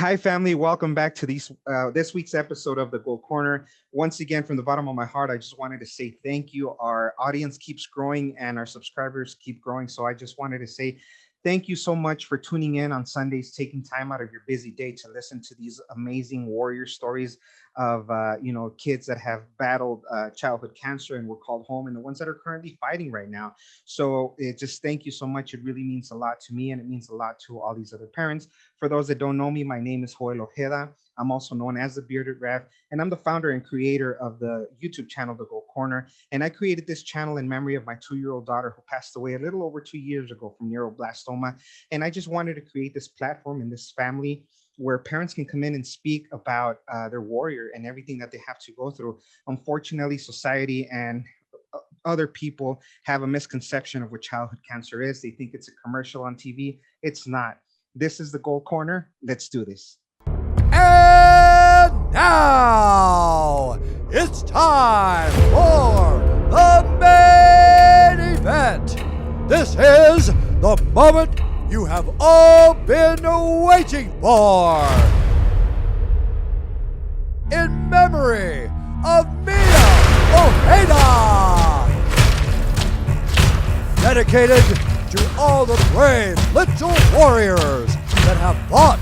Hi, family. Welcome back to this week's episode of the Gold Corner. Once again, from the bottom of my heart, I just wanted to say thank you. Our audience keeps growing and our subscribers keep growing. So I just wanted to say thank you so much for tuning in on Sundays, taking time out of your busy day to listen to these amazing warrior stories of kids that have battled childhood cancer and were called home, and the ones that are currently fighting right now. So it just thank you so much. It really means a lot to me, and it means a lot to all these other parents. For those that don't know me, my name is Joel Ojeda. I'm also known as the Bearded Ref, and I'm the founder and creator of the YouTube channel, The Gold Corner. And I created this channel in memory of my 2-year-old daughter who passed away a little over 2 years ago from neuroblastoma. And I just wanted to create this platform and this family where parents can come in and speak about their warrior and everything that they have to go through. Unfortunately, society and other people have a misconception of what childhood cancer is. They think it's a commercial on TV. It's not. This is the Gold Corner. Let's do this. And now it's time for the main event. This is the moment you have all been waiting for. In memory of Mia Ojeda. Dedicated to all the brave little warriors that have fought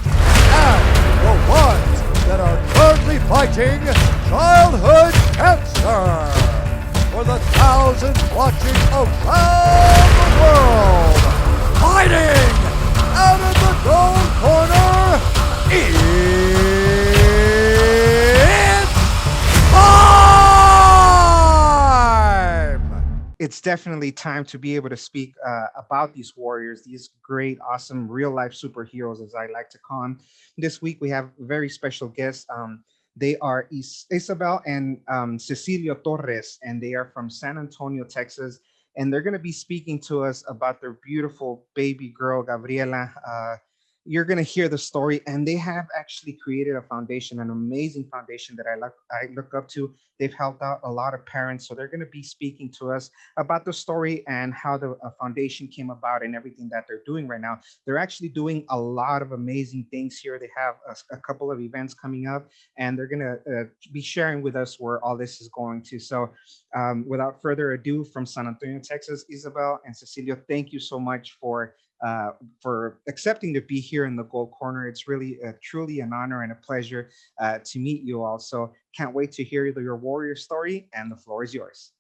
and the ones that are currently fighting childhood cancer. For the thousands watching around the world, fighting out of the Gold Corner, it's time! It's definitely time to be able to speak about these warriors, these great, awesome, real-life superheroes, as I like to call them. This week, we have very special guests. They are Isabel and Cecilio Torres, and they are from San Antonio, Texas. And they're going to be speaking to us about their beautiful baby girl, Gabriela. You're going to hear the story, and they have actually created a foundation, an amazing foundation that I look up to. They've helped out a lot of parents, so they're going to be speaking to us about the story and how the foundation came about and everything that they're doing right now. They're actually doing a lot of amazing things here. They have a couple of events coming up, and they're going to be sharing with us where all this is going to. So without further ado, from San Antonio, Texas, Isabel and Cecilio, thank you so much for accepting to be here in the Gold Corner. It's really truly an honor and a pleasure to meet you all. So can't wait to hear your warrior story, and the floor is yours.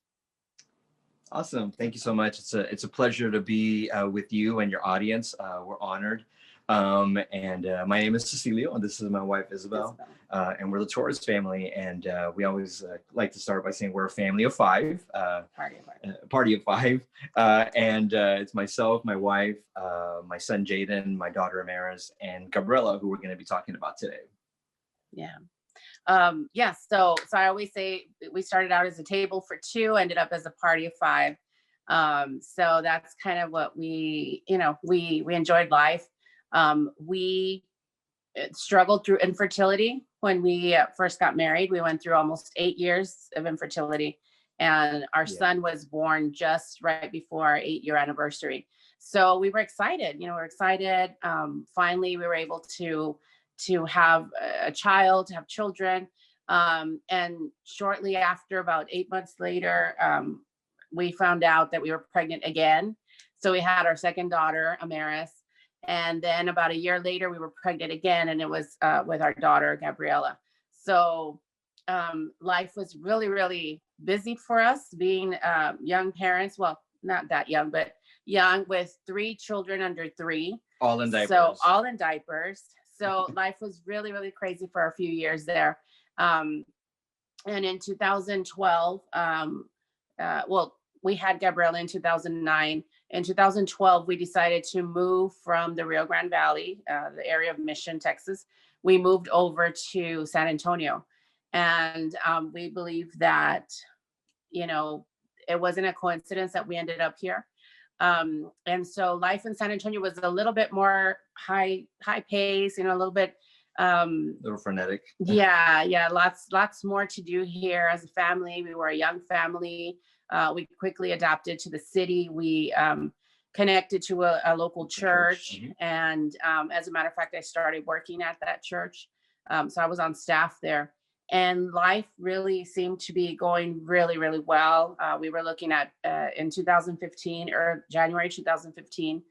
Awesome. Thank you so much. It's a pleasure to be with you and your audience. We're honored. And my name is Cecilio, and this is my wife, Isabel. And we're the Torres family. And we always like to start by saying we're a family of five. Party of five. And it's myself, my wife, my son, Jaden, my daughter, Amaris, and Gabriela, who we're going to be talking about today. Yeah. So I always say we started out as a table for two, ended up as a party of five. So that's kind of what we enjoyed life. We struggled through infertility when we first got married. We went through almost 8 years of infertility, and our son was born just right before our 8-year anniversary. So we were excited, finally we were able to have a child, to have children. And shortly after, about 8 months later, we found out that we were pregnant again. So we had our second daughter, Amaris. And then about a year later, we were pregnant again, and it was with our daughter, Gabriela. So life was really, really busy for us, being young parents. Well, not that young, but young, with 3 children under 3. All in diapers. So all in diapers. So life was really, really crazy for a few years there. And in 2012, we had Gabriela in 2009. In 2012, we decided to move from the Rio Grande Valley, the area of Mission, Texas. We moved over to San Antonio. And we believe that, it wasn't a coincidence that we ended up here. And so life in San Antonio was a little bit more high pace, a little bit little frenetic. Yeah. Lots more to do here as a family. We were a young family. We quickly adapted to the city. We connected to a local church. Mhm. And as a matter of fact, I started working at that church. So I was on staff there. And life really seemed to be going really, really well. We were looking at in 2015 or January 2015,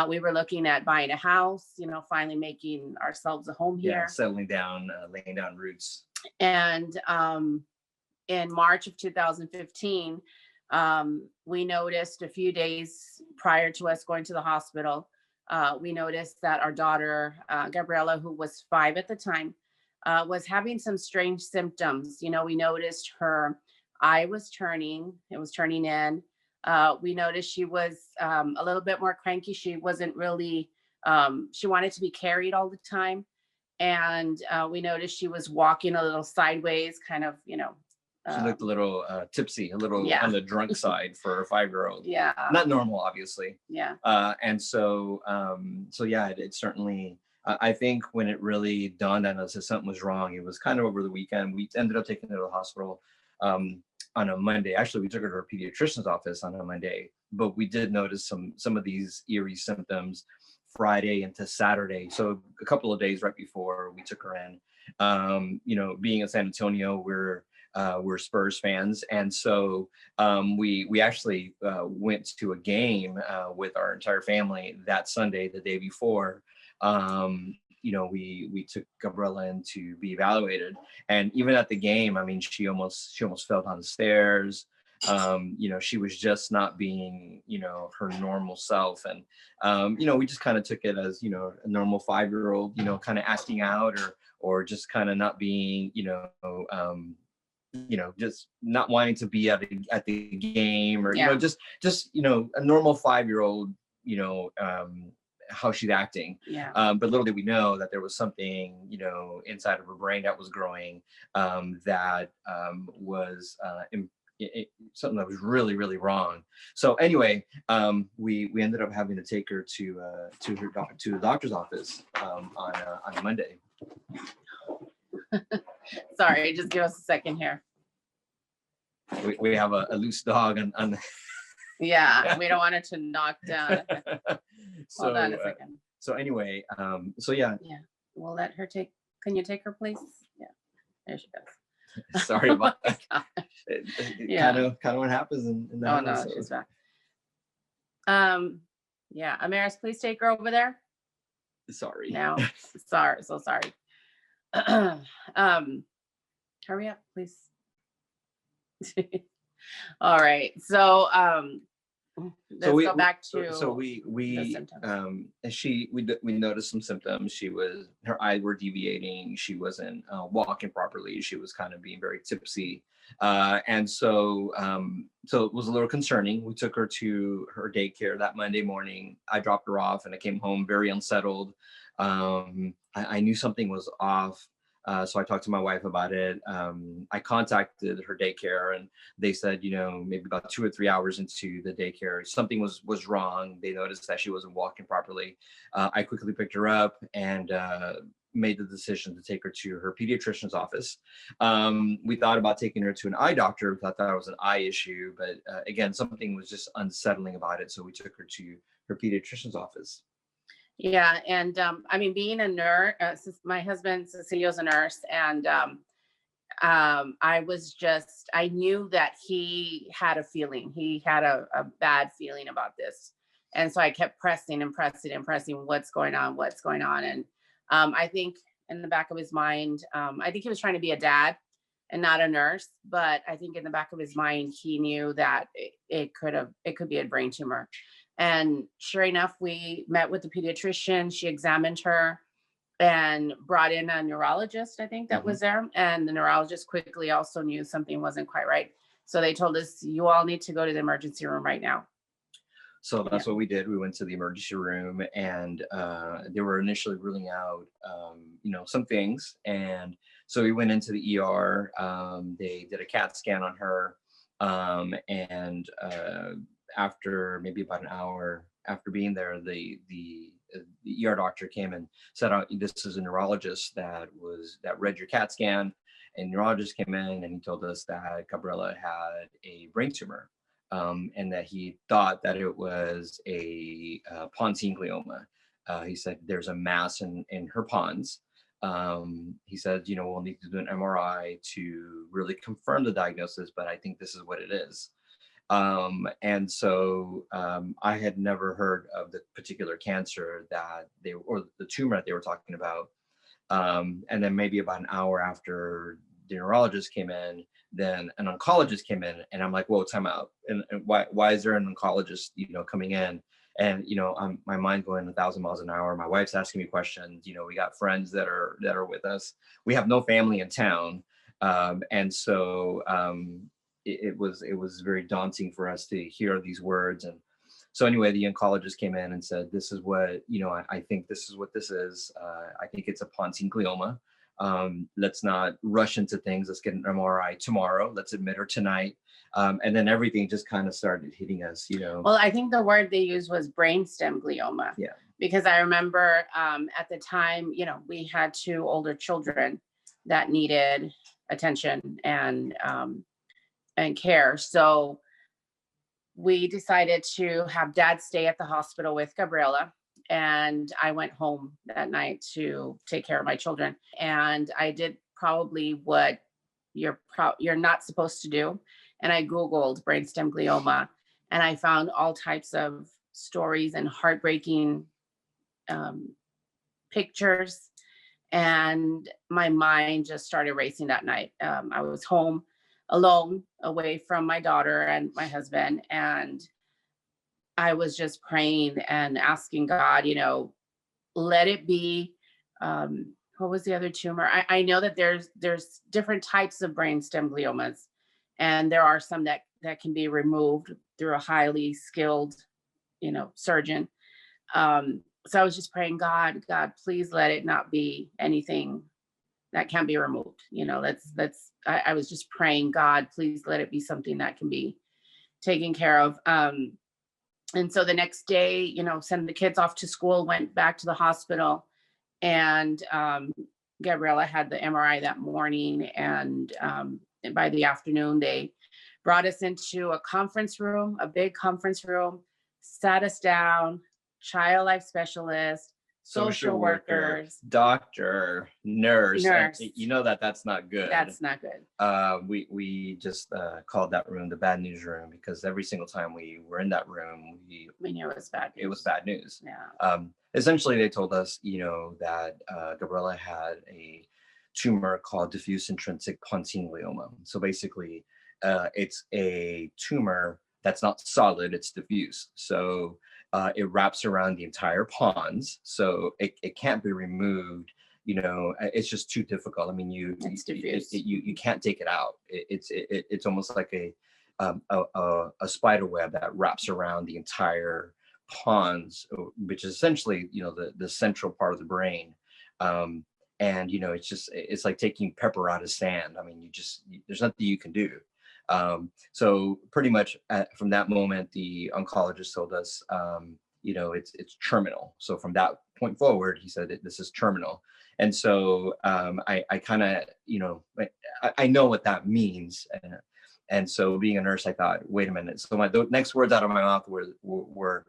we were looking at buying a house, finally making ourselves a home Yeah, here. settling down, laying down roots. And in March of 2015, we noticed a few days prior to us going to the hospital, we noticed that our daughter, Gabriela, who was 5 at the time, was having some strange symptoms. We noticed her eye was turning, it was turning in. We noticed she was a little bit more cranky. She wasn't really, she wanted to be carried all the time. And we noticed she was walking a little sideways, kind of, She looked a little tipsy, a little on the drunk side for a 5-year-old. Yeah. Not normal, obviously. Yeah. And so yeah, it certainly, I think when it really dawned on us that something was wrong, it was kind of over the weekend. We ended up taking her to the hospital on a Monday. Actually, we took her to her pediatrician's office on a Monday, but we did notice some of these eerie symptoms Friday into Saturday. So a couple of days right before we took her in. Being in San Antonio, we're Spurs fans, and so we actually went to a game with our entire family that Sunday, the day before. We took Gabriela in to be evaluated, and even at the game, I mean, she almost fell down the stairs. She was just not being, her normal self, and we just kind of took it as, a normal 5-year-old, kind of acting out or just kind of not being, just not wanting to be at the game, or just a normal 5-year-old, how she's acting. Yeah. But little did we know that there was something, inside of her brain that was growing, that was something that was really, really wrong. So anyway, we ended up having to take her to the doctor's office on Monday. Sorry, just give us a second here. We have a loose dog on Yeah, we don't want it to knock down. So, Hold on a second. So anyway, so yeah. Yeah, we'll let her take. Can you take her, please? Yeah, there she goes. Sorry about that. Yeah. Kind of what happens in the Oh house. no, she's back. Yeah, Amaris, please take her over there. Sorry. Now, so sorry. Hurry up, please. All right, so let's go back to. So we noticed some symptoms. Her eyes were deviating. She wasn't walking properly. She was kind of being very tipsy, and so it was a little concerning. We took her to her daycare that Monday morning. I dropped her off, and I came home very unsettled. I knew something was off. So I talked to my wife about it. I contacted her daycare, and they said, maybe about 2 or 3 hours into the daycare, something was wrong. They noticed that she wasn't walking properly. I quickly picked her up and made the decision to take her to her pediatrician's office. We thought about taking her to an eye doctor because I thought it was an eye issue, but again, something was just unsettling about it. So we took her to her pediatrician's office. Yeah, and I mean, being a nurse, my husband Cecilio's a nurse, and I knew that he had a feeling. He had a bad feeling about this, and so I kept pressing and pressing and pressing. What's going on? And I think in the back of his mind, I think he was trying to be a dad and not a nurse, but I think in the back of his mind, he knew that it could be a brain tumor. And sure enough, we met with the pediatrician. She examined her and brought in a neurologist, I think, that was there. And the neurologist quickly also knew something wasn't quite right. So they told us, you all need to go to the emergency room right now. So that's what we did. We went to the emergency room, and they were initially ruling out, some things. And so we went into the ER. They did a CAT scan on her, and after maybe about an hour after being there, the ER doctor came and said, this is a neurologist that read your CAT scan. And neurologist came in and he told us that Gabriela had a brain tumor. and that he thought that it was a pontine glioma. He said there's a mass in her pons. He said, we'll need to do an MRI to really confirm the diagnosis, but I think this is what it is. And so I had never heard of the particular cancer or the tumor that they were talking about. And then maybe about an hour after the neurologist came in, then an oncologist came in, and I'm like, whoa, time out. And why is there an oncologist, coming in? And, my mind going 1,000 miles an hour. My wife's asking me questions. We got friends that are with us. We have no family in town. And so it was very daunting for us to hear these words. And so anyway, the oncologist came in and said, this is what, I think this is what this is. I think it's a pontine glioma. Let's not rush into things. Let's get an MRI tomorrow. Let's admit her tonight. And then everything just kind of started hitting us, Well, I think the word they used was brainstem glioma. Yeah. Because I remember at the time, we had 2 older children that needed attention and care. So we decided to have Dad stay at the hospital with Gabriela. And I went home that night to take care of my children. And I did probably what you're not supposed to do. And I Googled brainstem glioma, and I found all types of stories and heartbreaking pictures. And my mind just started racing that night. I was home alone, away from my daughter and my husband. And I was just praying and asking God, let it be, what was the other tumor? I know that there's different types of brainstem gliomas, and there are some that can be removed through a highly skilled, surgeon. So I was just praying, God, please let it not be anything that can be removed. I was just praying, God, please let it be something that can be taken care of. And so the next day, send the kids off to school, went back to the hospital, and Gabriela had the MRI that morning. And by the afternoon, they brought us into a conference room, a big conference room, sat us down, child life specialist, social workers, doctor, nurse. That's not good. That's not good. We just called that room the bad news room, because every single time we were in that room, we knew it was bad news. It was bad news. Yeah. Essentially, they told us, that Gabriela had a tumor called diffuse intrinsic pontine glioma. So basically, it's a tumor that's not solid; it's diffuse. So it wraps around the entire pons, so it can't be removed. It's just too difficult. I mean, you can't take it out. It's almost like a spider web that wraps around the entire pons, which is essentially the central part of the brain. And it's like taking pepper out of sand. I mean, there's nothing you can do. So pretty much from that moment, the oncologist told us, it's terminal. So from that point forward, he said that this is terminal. And so I kind of, I know what that means. And so being a nurse, I thought, wait a minute. So the next words out of my mouth were,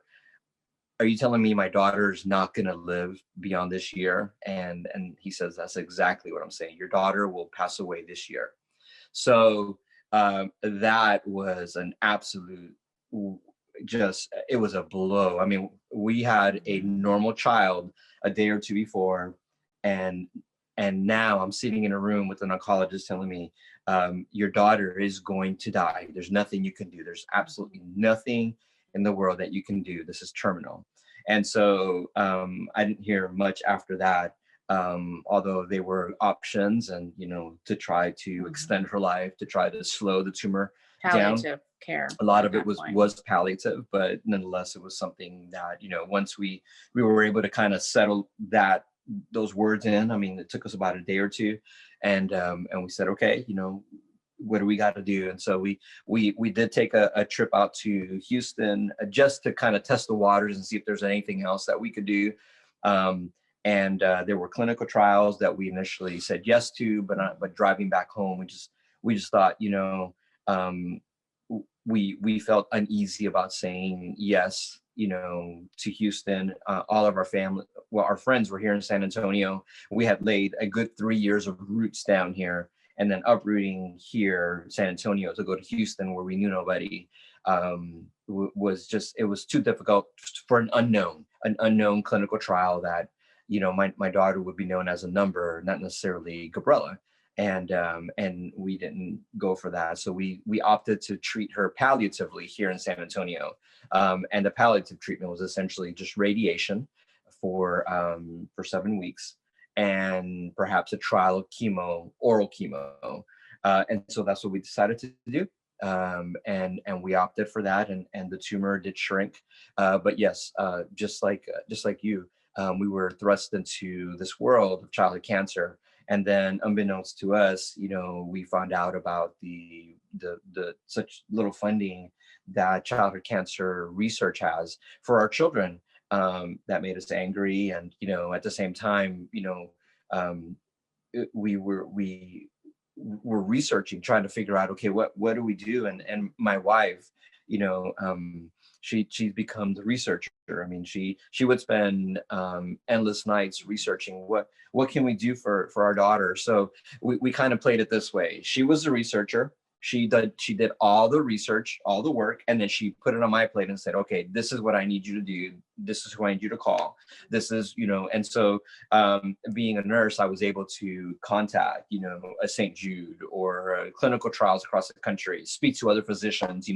are you telling me my daughter's not going to live beyond this year? And he says, that's exactly what I'm saying. Your daughter will pass away this year. So that was an absolute, it was a blow. I mean, we had a normal child a day or two before, and now I'm sitting in a room with an oncologist telling me, your daughter is going to die. There's nothing you can do. There's absolutely nothing in the world that you can do. This is terminal. And so I didn't hear much after that. Although there were options and, to try to extend her life, to try to slow the tumor down. Palliative care. A lot of it was palliative, but nonetheless, it was something that, once we were able to kind of settle those words in. I mean, it took us about a day or two, and we said, okay, what do we got to do? And so we did take a trip out to Houston just to kind of test the waters and see if there's anything else that we could do. And there were clinical trials that we initially said yes to, but driving back home, we just thought, we felt uneasy about saying yes, to Houston. All of our family, well, our friends were here in San Antonio. We had laid a good 3 years of roots down here, and then uprooting here, San Antonio, to go to Houston where we knew nobody, was just, it was too difficult for an unknown clinical trial that, my daughter would be known as a number, not necessarily Gabriela. And we didn't go for that. So we opted to treat her palliatively here in San Antonio. And the palliative treatment was essentially just radiation for 7 weeks, and perhaps a trial of chemo, oral chemo. And so that's what we decided to do. And we opted for that, and the tumor did shrink. But yes, just like you, we were thrust into this world of childhood cancer. And then, unbeknownst to us, we found out about the such little funding that childhood cancer research has for our children. That made us angry, and at the same time, we were researching, trying to figure out, okay, what do we do? And my wife, she's become the researcher. I mean, she would spend endless nights researching what can we do for our daughter. So we kind of played it this way. She was the researcher. She did all the research, all the work, and then she put it on my plate and said, okay, this is what I need you to do. This is who I need you to call. This is, and so being a nurse, I was able to contact, a St. Jude or clinical trials across the country, speak to other physicians,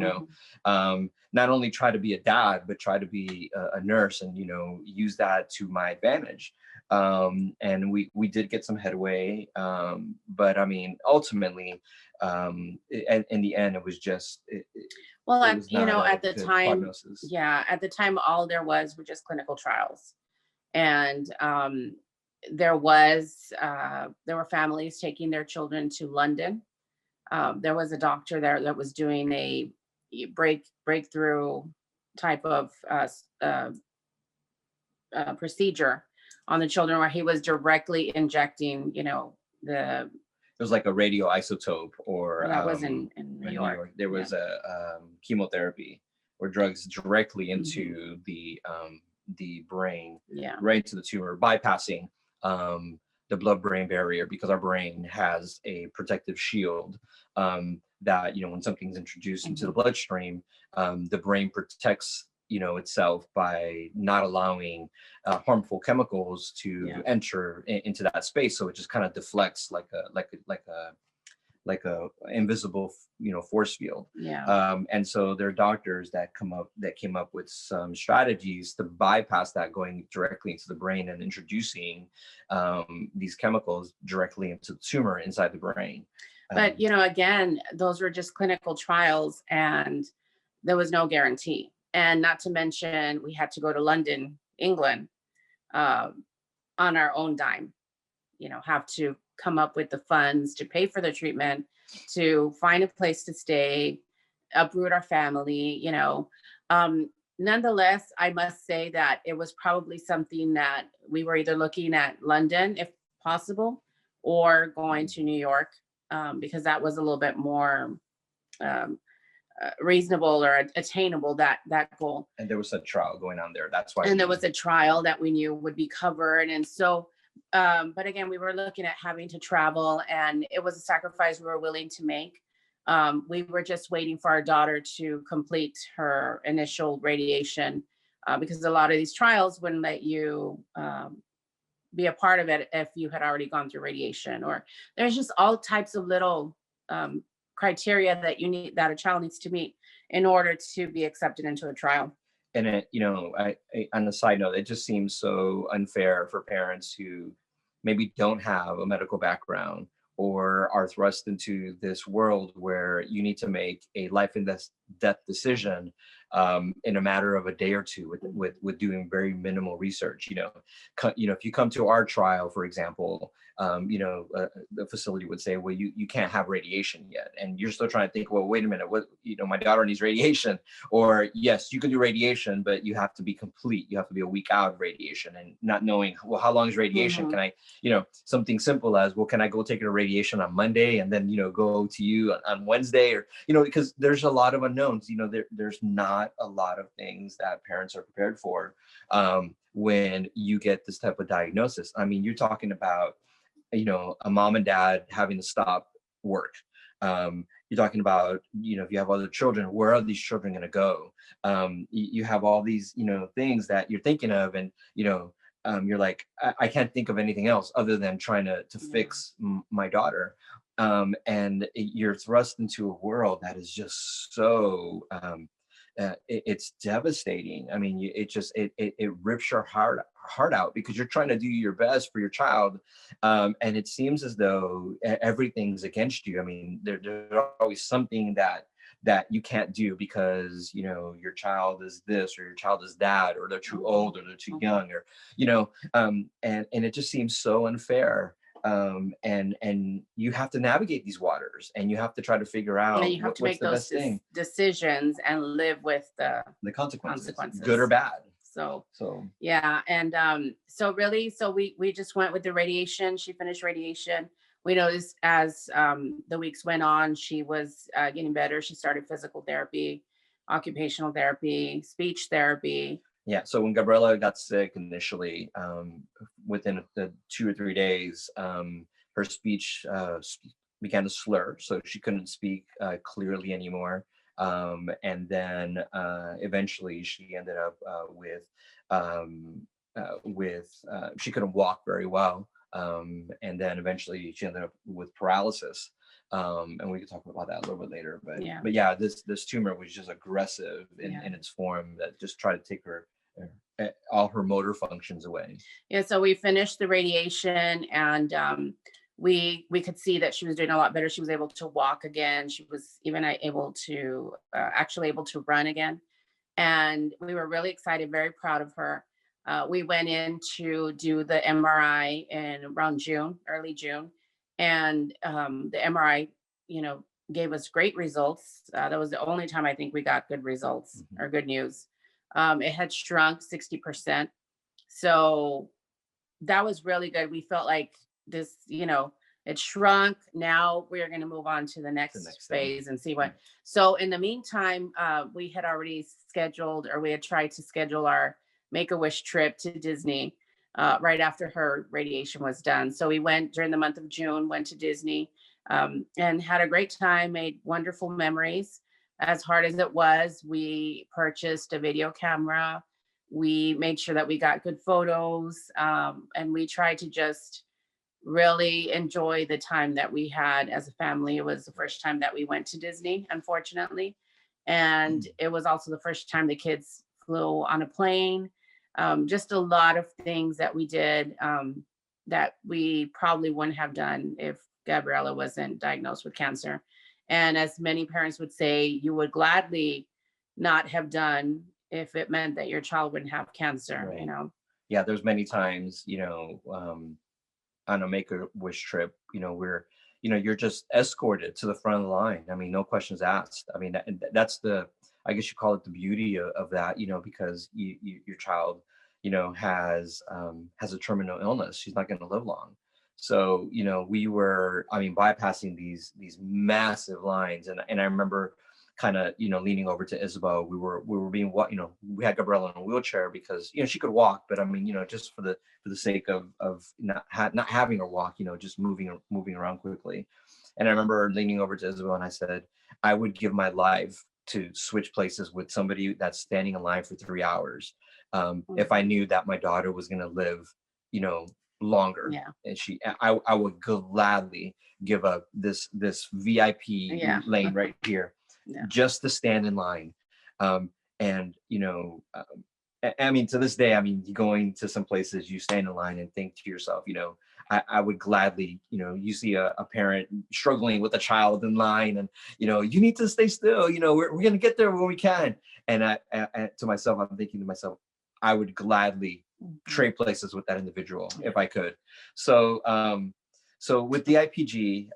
not only try to be a dad, but try to be a nurse and, use that to my advantage. And we did get some headway. But I mean, ultimately, in the end, it was just, well, it was not at the time, prognosis. at the time, all there were just clinical trials. And there were families taking their children to London. There was a doctor there that was doing a breakthrough type of procedure on the children, where he was directly injecting, It was like a radioisotope, or that was in New York. There was a chemotherapy or drugs directly into the brain, right to the tumor, bypassing the blood-brain barrier, because our brain has a protective shield that, when something's introduced into the bloodstream, the brain protects itself by not allowing harmful chemicals to enter into that space. So it just kind of deflects like a invisible force field. And so there are doctors that came up with some strategies to bypass that, going directly into the brain and introducing these chemicals directly into the tumor inside the brain. But again, those were just clinical trials, and there was no guarantee. And not to mention, we had to go to London, England, on our own dime, have to come up with the funds to pay for the treatment, to find a place to stay, uproot our family, Nonetheless, I must say that it was probably something that we were either looking at London, if possible, or going to New York, because that was a little bit more reasonable or attainable, that goal. And there was a trial going on there. That's why. And there was a trial that we knew would be covered. And so, but again, we were looking at having to travel, and it was a sacrifice we were willing to make. We were just waiting for our daughter to complete her initial radiation, because a lot of these trials wouldn't let you be a part of it if you had already gone through radiation, or there's just all types of little criteria that a child needs to meet in order to be accepted into a trial. And it, I on a side note, it just seems so unfair for parents who maybe don't have a medical background, or are thrust into this world where you need to make a life and death decision in a matter of a day or two with doing very minimal research. If you come to our trial, for example, the facility would say, well, you can't have radiation yet. And you're still trying to think, well, wait a minute, my daughter needs radiation. Or yes, you can do radiation, but you have to be complete. You have to be a week out of radiation, and not knowing, well, how long is radiation? Can I, something simple as, well, can I go take a radiation on Monday and then, go to you on Wednesday? Or, because there's a lot of unknowns. There's not a lot of things that parents are prepared for when you get this type of diagnosis. I mean, you're talking about, a mom and dad having to stop work. You're talking about, if you have other children, where are these children going to go? You have all these, things that you're thinking of, and, you're like, I can't think of anything else other than trying to fix my daughter. And you're thrust into a world that is just so, it's devastating. I mean, it rips your heart out, because you're trying to do your best for your child, and it seems as though everything's against you. I mean, there's always something that you can't do because your child is this, or your child is that, or they're too old, or they're too young, or and it just seems so unfair. And you have to navigate these waters, and you have to try to figure out, and you have to make those decisions and live with the consequences, good or bad. So yeah. And so we just went with the radiation. She finished radiation. We noticed as the weeks went on, she was getting better. She started physical therapy, occupational therapy, speech therapy. Yeah. So when Gabriela got sick initially, within the 2 or 3 days, her speech began to slur, so she couldn't speak clearly anymore. And then eventually she ended up with she couldn't walk very well. And then eventually she ended up with paralysis. And we can talk about that a little bit later. But yeah, this tumor was just aggressive in its form, that just tried to take her all her motor functions away. Yeah, so we finished the radiation, and we could see that she was doing a lot better. She was able to walk again. She was even able to run again. And we were really excited, very proud of her. We went in to do the MRI in around June, early June. And the MRI, gave us great results. That was the only time I think we got good results or good news. It had shrunk 60%. So that was really good. We felt like this, it shrunk. Now we are going to move on to the next phase and see what. So in the meantime, we had already scheduled, or we had tried to schedule our Make-A-Wish trip to Disney right after her radiation was done. So we went during the month of June, went to Disney and had a great time, made wonderful memories. As hard as it was, we purchased a video camera. We made sure that we got good photos, and we tried to just really enjoy the time that we had as a family. It was the first time that we went to Disney, unfortunately. And it was also the first time the kids flew on a plane. Just a lot of things that we did that we probably wouldn't have done if Gabriela wasn't diagnosed with cancer. And as many parents would say, you would gladly not have done if it meant that your child wouldn't have cancer, right. Yeah, there's many times, on a Make-A-Wish trip, where, you're just escorted to the front of the line. I mean, no questions asked. I mean, that's I guess you call it the beauty of that, because your child, has a terminal illness. She's not going to live long. So, we were, bypassing these massive lines. And I remember kind of, leaning over to Isabel. We were being, we had Gabriela in a wheelchair because, she could walk, but just for the sake of not having her walk, just moving around quickly. And I remember leaning over to Isabel and I said, I would give my life to switch places with somebody that's standing in line for 3 hours. If I knew that my daughter was going to live, longer. Yeah. And I would gladly give up this VIP lane right here just to stand in line. And to this day, going to some places, you stand in line and think to yourself, I would gladly, you see a parent struggling with a child in line, and you need to stay still. We're going to get there when we can. And I to myself, I'm thinking to myself, I would gladly trade places with that individual if I could. So so with the IPG,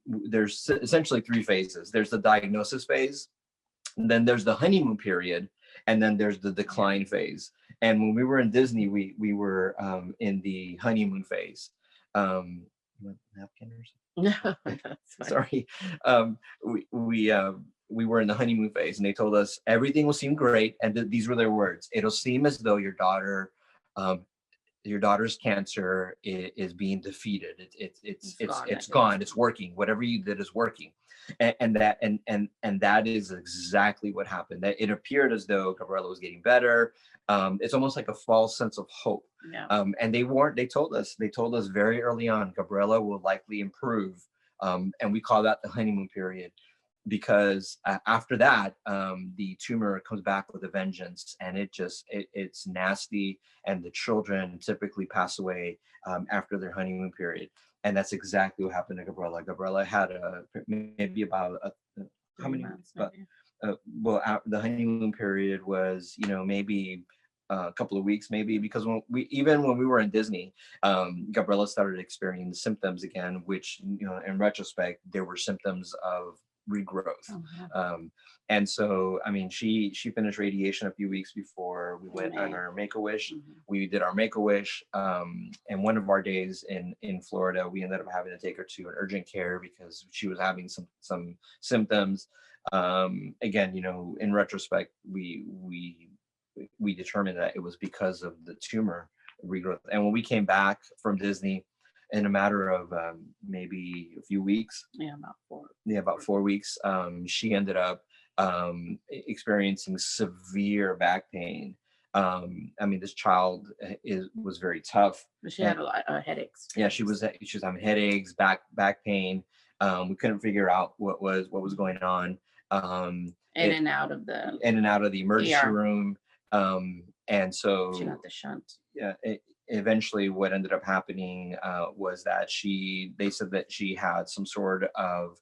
there's essentially 3 phases. There's the diagnosis phase, and then there's the honeymoon period, and then there's the decline phase. And when we were in Disney, we were in the honeymoon phase. You want a napkin or something? No, Sorry. We were in the honeymoon phase, and they told us everything will seem great, and these were their words: it'll seem as though your daughter's cancer is being defeated. It's gone. It's working. Whatever you did is working. And that is exactly what happened. That it appeared as though Gabriela was getting better. It's almost like a false sense of hope. Yeah. And they told us very early on, Gabriela will likely improve. And we call that the honeymoon period, because after that, the tumor comes back with a vengeance, and it's nasty, and the children typically pass away after their honeymoon period. And that's exactly what happened to Gabriela. Gabriela had maybe about how many months? The honeymoon period was, maybe a couple of weeks, maybe, because when we were in Disney, Gabriela started experiencing symptoms again, which, in retrospect, there were symptoms of regrowth. And so, I mean, she finished radiation a few weeks before we went on our Make-A-Wish. We did our Make-A-Wish, and one of our days in Florida, we ended up having to take her to an urgent care because she was having some symptoms. Again, in retrospect, we determined that it was because of the tumor regrowth. And when we came back from Disney, in a matter of maybe a few weeks, about 4 weeks, she ended up experiencing severe back pain. I mean, this child was very tough. She had a lot of headaches. Yeah, she was having headaches, back pain. We couldn't figure out what was going on. In and out of the emergency room. And so she got the shunt. Yeah. Eventually what ended up happening was that they said that she had some sort of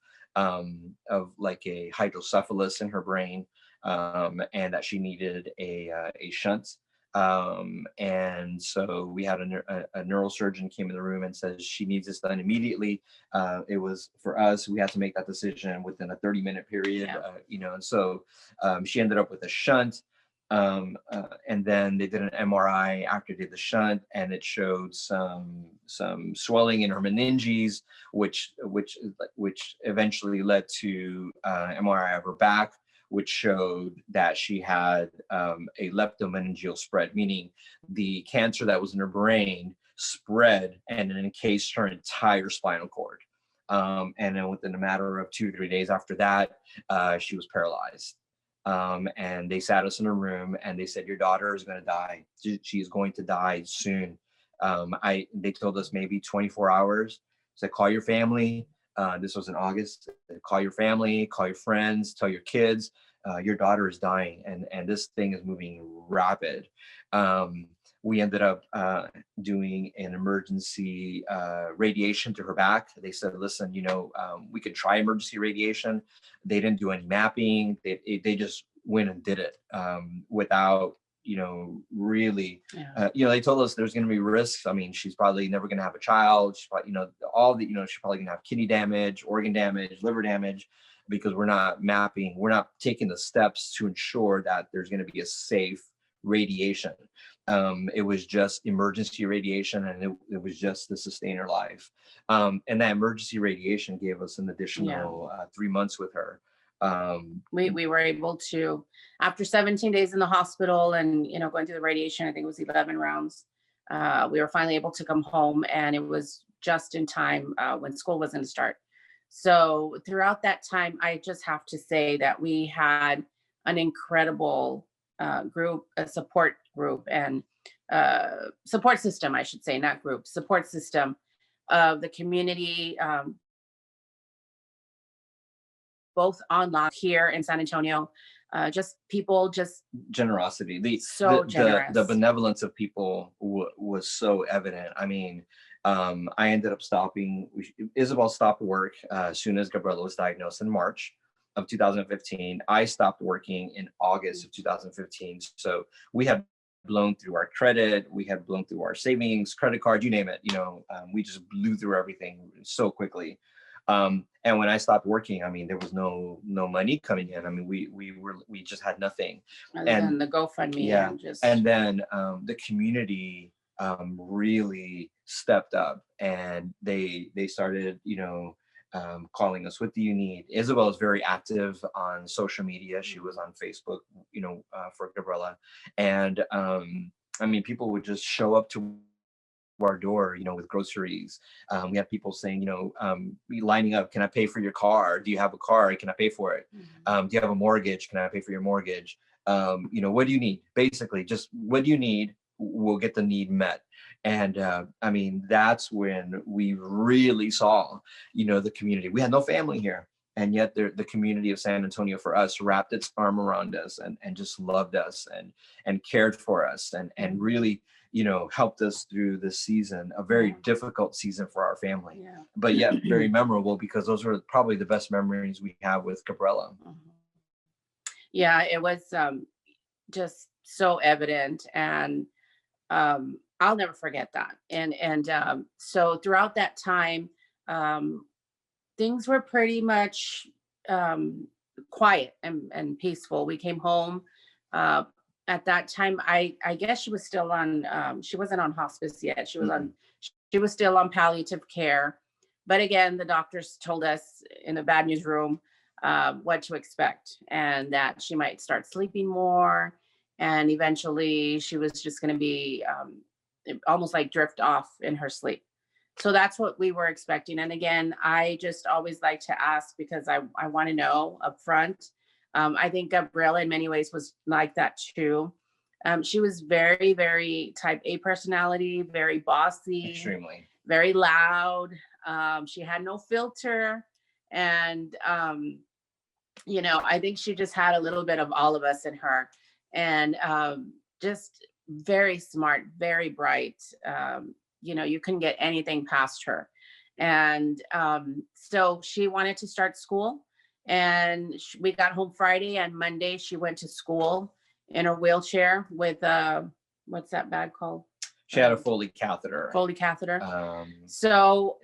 like a hydrocephalus in her brain, and that she needed a shunt. And so we had a neurosurgeon came in the room and says she needs this done immediately. It was, for us, we had to make that decision within a 30-minute period. And so she ended up with a shunt. And then they did an MRI after they did the shunt, and it showed some swelling in her meninges, which eventually led to MRI of her back, which showed that she had a leptomeningeal spread, meaning the cancer that was in her brain spread and encased her entire spinal cord. And then within a matter of 2 to 3 days after that, she was paralyzed. And they sat us in a room and they said, your daughter is going to die. She is going to die soon. They told us maybe 24 hours. Said, call your family. This was in August. Call your family, call your friends, tell your kids, your daughter is dying, and this thing is moving rapid. We ended up doing an emergency radiation to her back. They said, listen, we could try emergency radiation. They didn't do any mapping. They just went and did it without, really, they told us there's going to be risks. I mean, she's probably never going to have a child. She's probably, she's probably going to have kidney damage, organ damage, liver damage, because we're not mapping. We're not taking the steps to ensure that there's going to be a safe radiation. It was just emergency radiation, and it was just to sustain her life. And that emergency radiation gave us an additional 3 months with her. We were able to, after 17 days in the hospital and, going through the radiation, I think it was 11 rounds, we were finally able to come home, and it was just in time when school was going to start. So throughout that time, I just have to say that we had an incredible group, a support group, and support system, I should say, not group, support system of the community, both online here in San Antonio, just people, just generosity. So generous. The benevolence of people was so evident. I mean, I ended up stopping. Isabel stopped work as soon as Gabriela was diagnosed in March of 2015. I stopped working in August of 2015. So we had blown through our credit, we had blown through our savings, credit card, you name it. We just blew through everything so quickly. And when I stopped working, I mean, there was no money coming in. I mean, we just had nothing. And the GoFundMe. Yeah. And then the community really stepped up, and they started, calling us, what do you need? Isabel is very active on social media. She was on Facebook, for Gabriela. And I mean, people would just show up to our door, with groceries. We have people saying, lining up, can I pay for your car? Do you have a car? Can I pay for it? Do you have a mortgage? Can I pay for your mortgage? What do you need? Basically, just what do you need? We'll get the need met. And I mean, that's when we really saw, the community. We had no family here. And yet the community of San Antonio for us wrapped its arm around us and just loved us and cared for us and really, helped us through this season, a very difficult season for our family, but yet very memorable, because those were probably the best memories we have with Gabriela. Yeah, it was just so evident, and I'll never forget that. And so throughout that time, things were pretty much quiet and peaceful. We came home. At that time, I guess she was still on, she wasn't on hospice yet. She was still on palliative care. But again, the doctors told us in the bad news room what to expect, and that she might start sleeping more. And eventually she was just going to be almost like drift off in her sleep. So that's what we were expecting. And again, I just always like to ask, because I want to know up front. I think Gabriela in many ways was like that too. She was very, very type A personality, very bossy, Extremely, very loud. She had no filter. And, I think she just had a little bit of all of us in her, and just very smart, very bright. You couldn't get anything past her. And so she wanted to start school, and we got home Friday, and Monday she went to school in her wheelchair with what's that bag called? She had a Foley catheter. So,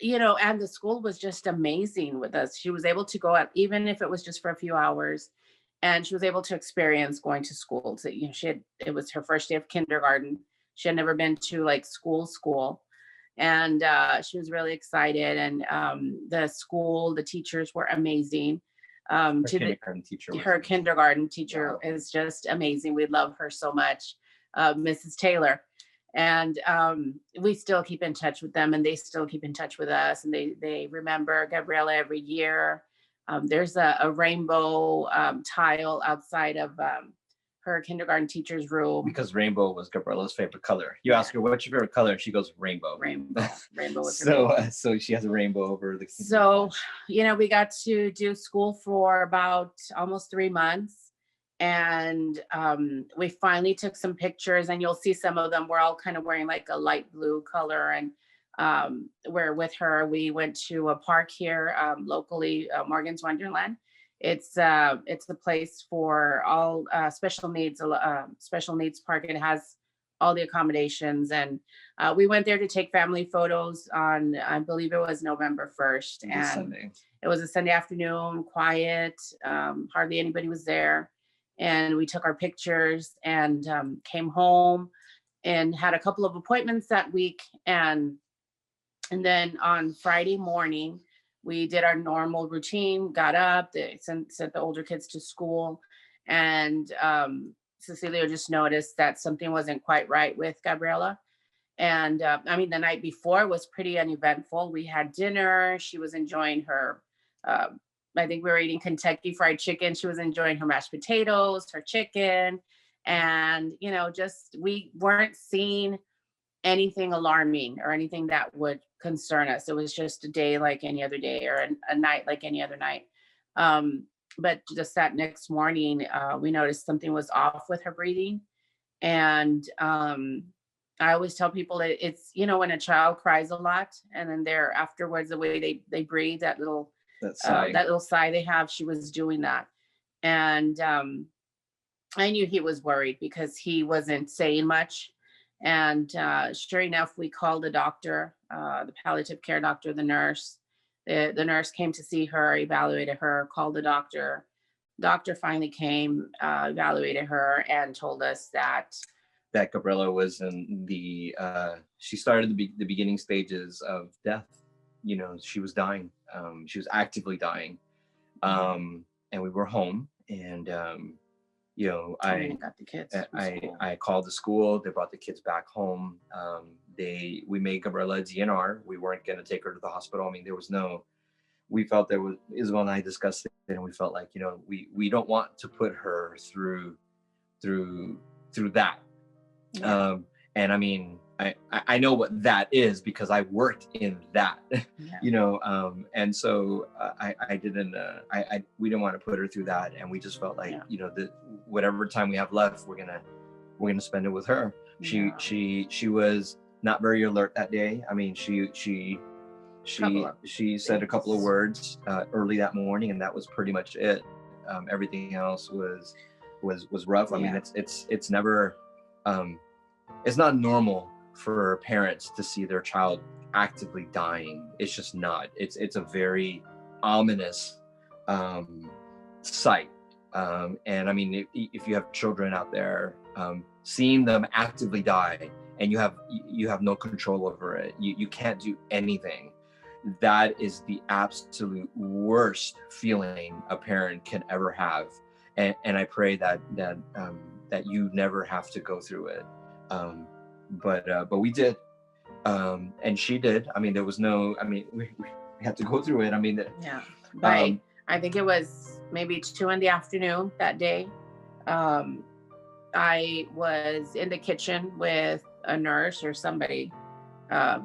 and the school was just amazing with us. She was able to go out, even if it was just for a few hours, and she was able to experience going to school. So, it was her first day of kindergarten. She had never been to like school. And she was really excited. And the teachers were amazing. Her kindergarten teacher is just amazing. We love her so much, Mrs. Taylor. And we still keep in touch with them, and they still keep in touch with us. And they remember Gabriela every year. There's a rainbow tile outside of her kindergarten teacher's room, because rainbow was Gabriela's favorite color. You ask her, what's your favorite color, and she goes, rainbow. Rainbow was so she has a rainbow over the. So we got to do school for about almost 3 months, and we finally took some pictures, and you'll see some of them. We're all kind of wearing like a light blue color, and we're with her. We went to a park here locally, Morgan's Wonderland. It's a place for all special needs park. It has all the accommodations, and we went there to take family photos on, I believe it was November 1st, and Sunday. It was a Sunday afternoon, quiet, hardly anybody was there, and we took our pictures and came home and had a couple of appointments that week, and then on Friday morning, we did our normal routine, got up, sent the older kids to school, and Cecilio just noticed that something wasn't quite right with Gabriela. And the night before was pretty uneventful. We had dinner. She was enjoying her, I think we were eating Kentucky Fried Chicken. She was enjoying her mashed potatoes, her chicken, and, we weren't seeing anything alarming or anything that would concern us. It was just a day like any other day, or a night like any other night. But just that next morning, we noticed something was off with her breathing. And I always tell people that it's, when a child cries a lot and then they're afterwards, the way they breathe, That sigh. that little sigh they have, she was doing that. And I knew he was worried because he wasn't saying much. And sure enough, we called the doctor, the palliative care doctor, the nurse. The nurse came to see her, evaluated her, called the doctor. Doctor finally came, evaluated her, and told us that Gabriela was in she started the beginning stages of death. She was dying. She was actively dying. And we were home, and I got the kids. I called the school. They brought the kids back home. We made Gabriela a DNR. We weren't going to take her to the hospital. I mean, we felt there was, Isabel and I discussed it, and we felt like, we don't want to put her through that. Yeah. And I mean, I know what that is because I worked in that, Yeah. And so we didn't want to put her through that. And we just felt like, whatever time we have left, we're going to spend it with her. Yeah. She was not very alert that day. I mean, she said a couple of words early that morning, and that was pretty much it. Everything else was rough. I mean, it's never, it's not normal for parents to see their child actively dying. It's just not. It's a very ominous sight. And I mean, if you have children out there, seeing them actively die and you have no control over it, you can't do anything. That is the absolute worst feeling a parent can ever have. And I pray that you never have to go through it. But we did, and she did. I mean, there was we had to go through it. I mean, Right. I think it was maybe 2 p.m. that day. I was in the kitchen with a nurse or somebody,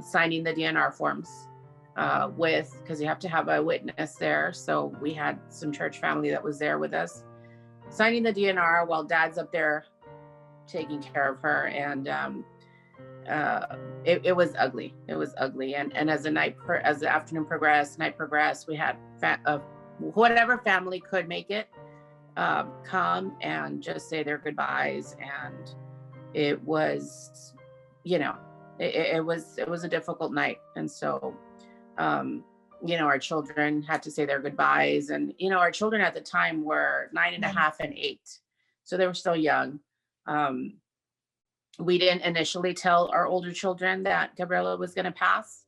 signing the DNR forms, because you have to have a witness there. So we had some church family that was there with us, signing the DNR while Dad's up there taking care of her. And it was ugly. It was ugly. And as the afternoon progressed, night progressed, we had whatever family could make it come and just say their goodbyes. And it was, it was a difficult night. And so, our children had to say their goodbyes. And, our children at the time were 9.5 and 8. So they were still young. We didn't initially tell our older children that Gabriela was going to pass.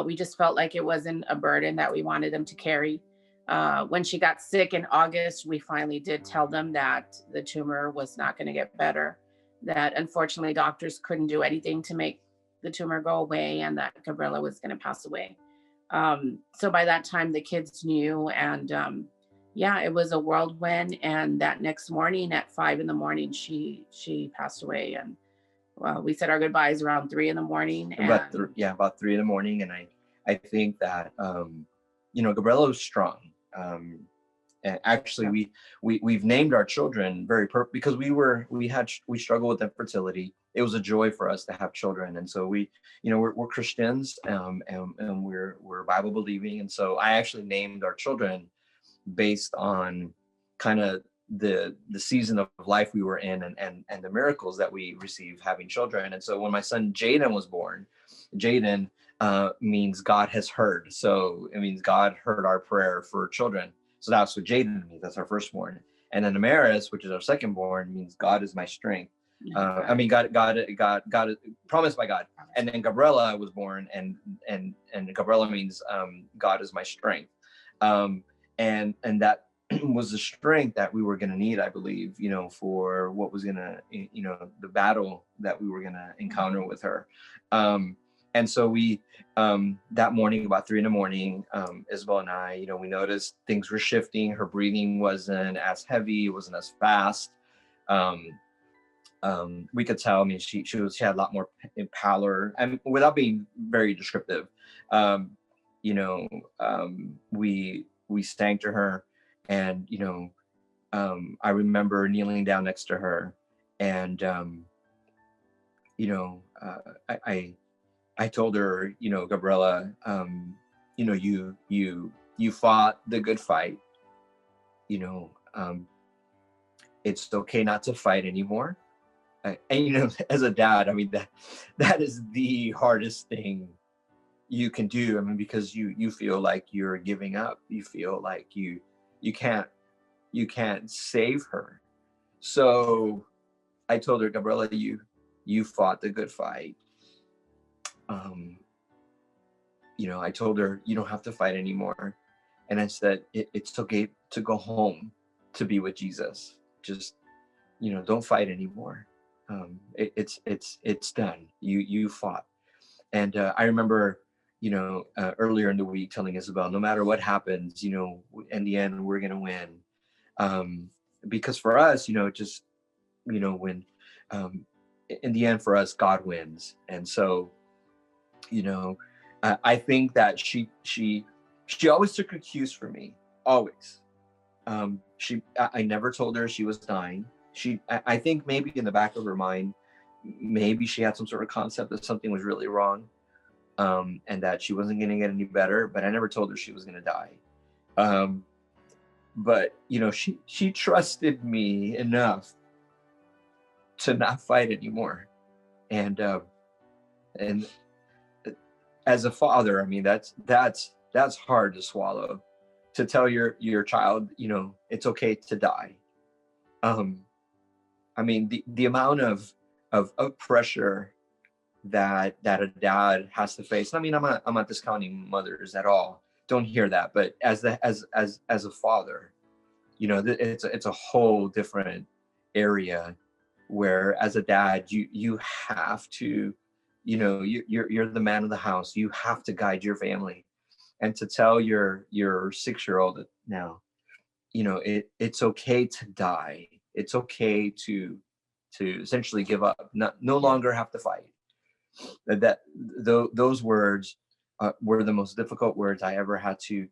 We just felt like it wasn't a burden that we wanted them to carry. When she got sick in August, we finally did tell them that the tumor was not going to get better, that unfortunately doctors couldn't do anything to make the tumor go away, and that Gabriela was going to pass away. So by that time the kids knew, and it was a whirlwind. And that next morning at 5 a.m, she passed away. And we said our goodbyes around 3 a.m. About 3 a.m. And I think that Gabriela was strong. And actually, we've named our children because we struggled with infertility. It was a joy for us to have children, and so we're Christians, and we're Bible believing, and so I actually named our children based on kind of the season of life we were in, and the miracles that we received having children. And so when my son Jaden was born, Jaden means God has heard. So it means God heard our prayer for children. So that's what Jaden means. That's our firstborn. And then Amaris, which is our secondborn, means God is my strength. God promised by God. And then Gabriela was born, and Gabriela means God is my strength. And that was the strength that we were going to need, I believe, for what was going to, the battle that we were going to encounter with her. And so we, that morning, about 3 a.m, Isabel and I, we noticed things were shifting. Her breathing wasn't as heavy. It wasn't as fast. We could tell, I mean, she had a lot more pallor, and without being very descriptive, we sang to her, and, I remember kneeling down next to her, and you know, I told her, you know, Gabriela, you know, you fought the good fight, you know, it's okay not to fight anymore. And, you know, as a dad, I mean, that is the hardest thing you can do. I mean, because you feel like you're giving up. You feel like you can't save her. So I told her, Gabriela, you fought the good fight. You know, I told her, you don't have to fight anymore. And I said, it's okay to go home to be with Jesus. Just, you know, don't fight anymore. It's done. You fought. And I remember, you know, earlier in the week telling Isabel, no matter what happens, you know, in the end, we're going to win. Because for us, you know, just, you know, when, in the end for us, God wins. And so, you know, I think that she always took her cues from me, always. I never told her she was dying. I think maybe in the back of her mind, maybe she had some sort of concept that something was really wrong, and that she wasn't going to get any better, but I never told her she was going to die. But, you know, she trusted me enough to not fight anymore. And as a father, I mean, that's hard to swallow, to tell your child, you know, it's okay to die. I mean, the amount of pressure that a dad has to face. I mean, I'm not discounting mothers at all. Don't hear that. But as a father, you know, it's a whole different area where, as a dad, you have to, you know, you're the man of the house. You have to guide your family, and to tell your 6-year-old now, you know, it's okay to die. It's okay to essentially give up, no longer have to fight. Those words were the most difficult words I ever had to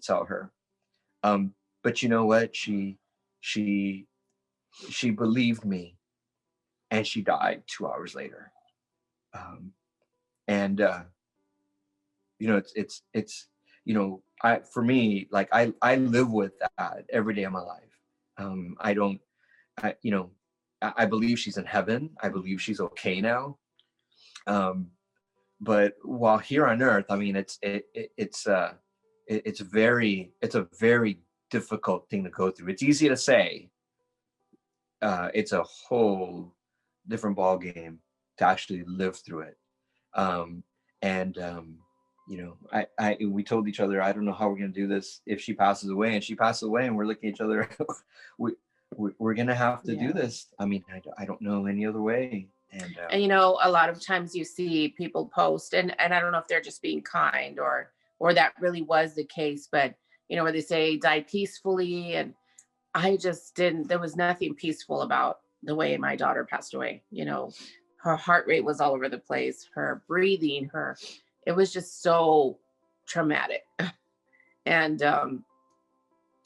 tell her. But you know what? She believed me, and she died 2 hours later. And you know, it's you know, for me, like I live with that every day of my life. You know, I believe she's in heaven. I believe she's okay now. But while here on earth, I mean, it's a very difficult thing to go through. It's easy to say. It's a whole different ball game to actually live through it. You know, we told each other, I don't know how we're going to do this if she passes away, and she passes away, and we're looking at each other. We're going to have to do this. I mean, I don't know any other way. And you know, a lot of times you see people post, and I don't know if they're just being kind or that really was the case, but you know, where they say die peacefully, and I just didn't. There was nothing peaceful about the way my daughter passed away. You know, her heart rate was all over the place, her breathing, it was just so traumatic. And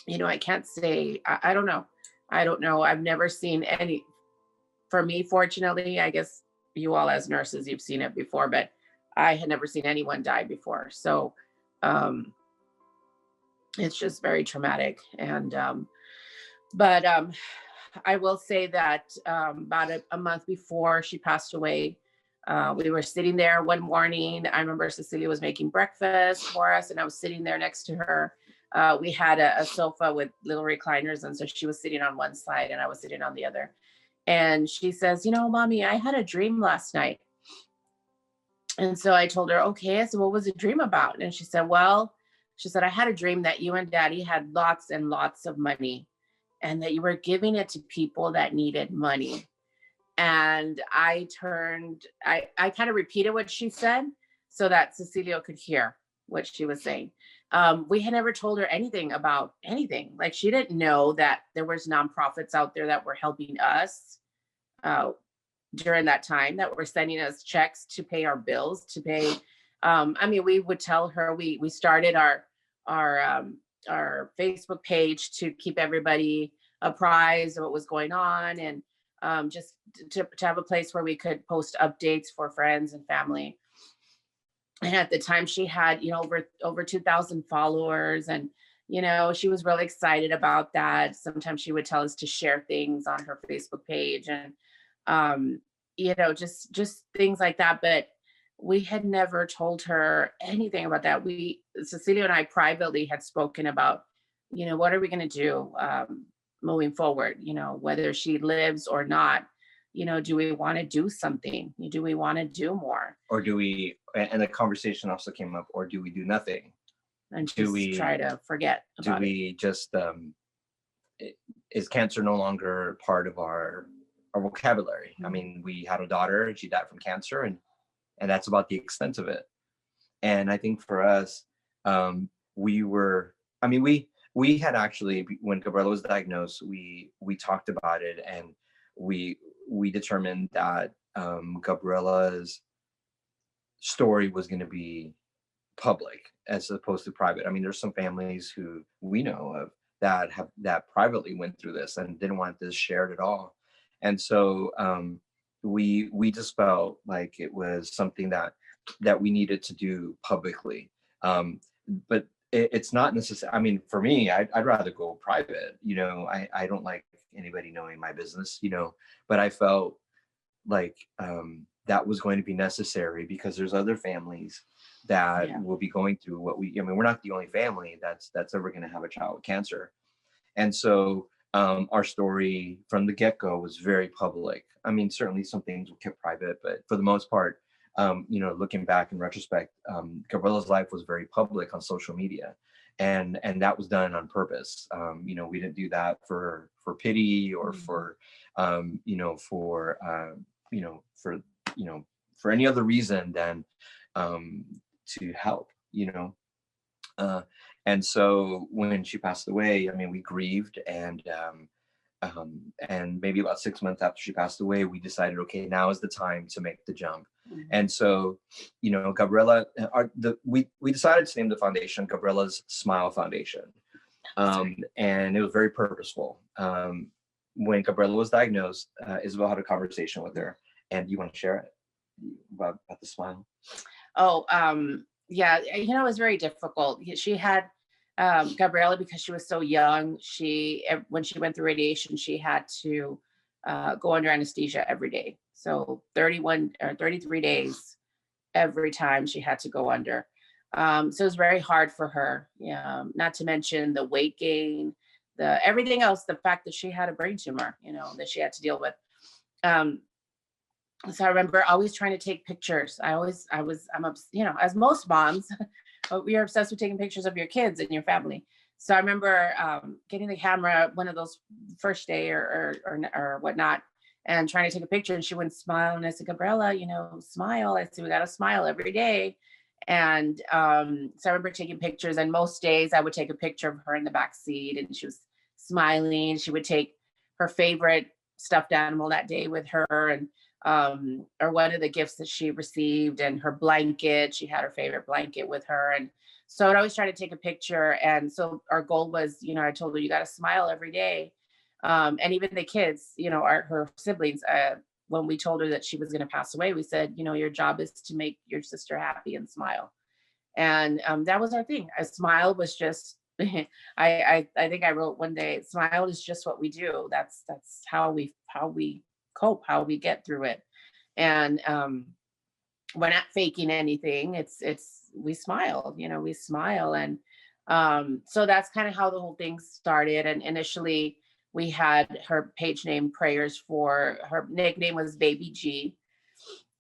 you know, I can't say, I don't know. I've never seen any. For me, fortunately, I guess you all as nurses, you've seen it before, but I had never seen anyone die before. So it's just very traumatic. And but I will say that about a month before she passed away, we were sitting there one morning. I remember Cecilia was making breakfast for us, and I was sitting there next to her. We had a sofa with little recliners, and so she was sitting on one side and I was sitting on the other. And she says, you know, Mommy, I had a dream last night. And so I told her, okay. I said, what was the dream about? And she said, I had a dream that you and Daddy had lots and lots of money, and that you were giving it to people that needed money. And I kind of repeated what she said so that Cecilio could hear what she was saying. We had never told her anything about anything. Like, she didn't know that there was nonprofits out there that were helping us during that time, that were sending us checks to pay our bills, to pay. I mean, we would tell her, we started our Facebook page to keep everybody apprised of what was going on. And just to have a place where we could post updates for friends and family. And at the time she had, over 2,000 followers, and, she was really excited about that. Sometimes she would tell us to share things on her Facebook page, and, just things like that. But we had never told her anything about that. Cecilio and I privately had spoken about, what are we going to do moving forward, whether she lives or not. Do we want to do something? Do we want to do more? Or do we, and the conversation also came up, or do we do nothing? And just try to forget about it? Do we just, is cancer no longer part of our vocabulary? Mm-hmm. I mean, we had a daughter and she died from cancer, and that's about the extent of it. And I think for us, we had actually, when Gabriela was diagnosed, we talked about it, and we determined that Gabriela's story was going to be public as opposed to private. I mean, there's some families who we know of that privately went through this and didn't want this shared at all. And so we just felt like it was something that we needed to do publicly. But it's not necessary. I mean, for me, I'd rather go private. I don't like anybody knowing my business, but I felt like that was going to be necessary because there's other families that will be going through what we're not the only family that's ever going to have a child with cancer. And so our story from the get-go was very public. I mean, certainly some things were kept private, but for the most part, looking back in retrospect, Gabriela's life was very public on social media, and that was done on purpose. We didn't do that for pity or for any other reason than to help. And so when she passed away, I mean, we grieved, and maybe about 6 months after she passed away, we decided, okay, now is the time to make the jump. Mm-hmm. And so, Gabriela, we decided to name the foundation Gabriela's Smile Foundation. And it was very purposeful. When Gabriela was diagnosed, Isabel had a conversation with her, and you want to share it about the smile? Oh, yeah, it was very difficult. She had Gabriela, because she was so young, when she went through radiation, she had to go under anesthesia every day. So 31 or 33 days every time she had to go under. So it was very hard for her. Not to mention the weight gain, everything else, the fact that she had a brain tumor, that she had to deal with. So I remember always trying to take pictures. As most moms, we are obsessed with taking pictures of your kids and your family. So I remember getting the camera one of those first day or whatnot, and trying to take a picture, and she wouldn't smile. And I said, Gabriela, smile. I said, we got to smile every day. And so I remember taking pictures, and most days I would take a picture of her in the back seat, and she was smiling. She would take her favorite stuffed animal that day with her, and or one of the gifts that she received, and her blanket. She had her favorite blanket with her. And so I'd always try to take a picture. And so our goal was, I told her, you got to smile every day. And even the kids, her siblings, when we told her that she was going to pass away, we said, your job is to make your sister happy and smile. And that was our thing. A smile was just, I think I wrote one day, smile is just what we do. That's how we cope, how we get through it. And we're not faking anything. We smile, we smile. And so that's kind of how the whole thing started. And initially we had her page name Prayers for, her nickname was Baby G.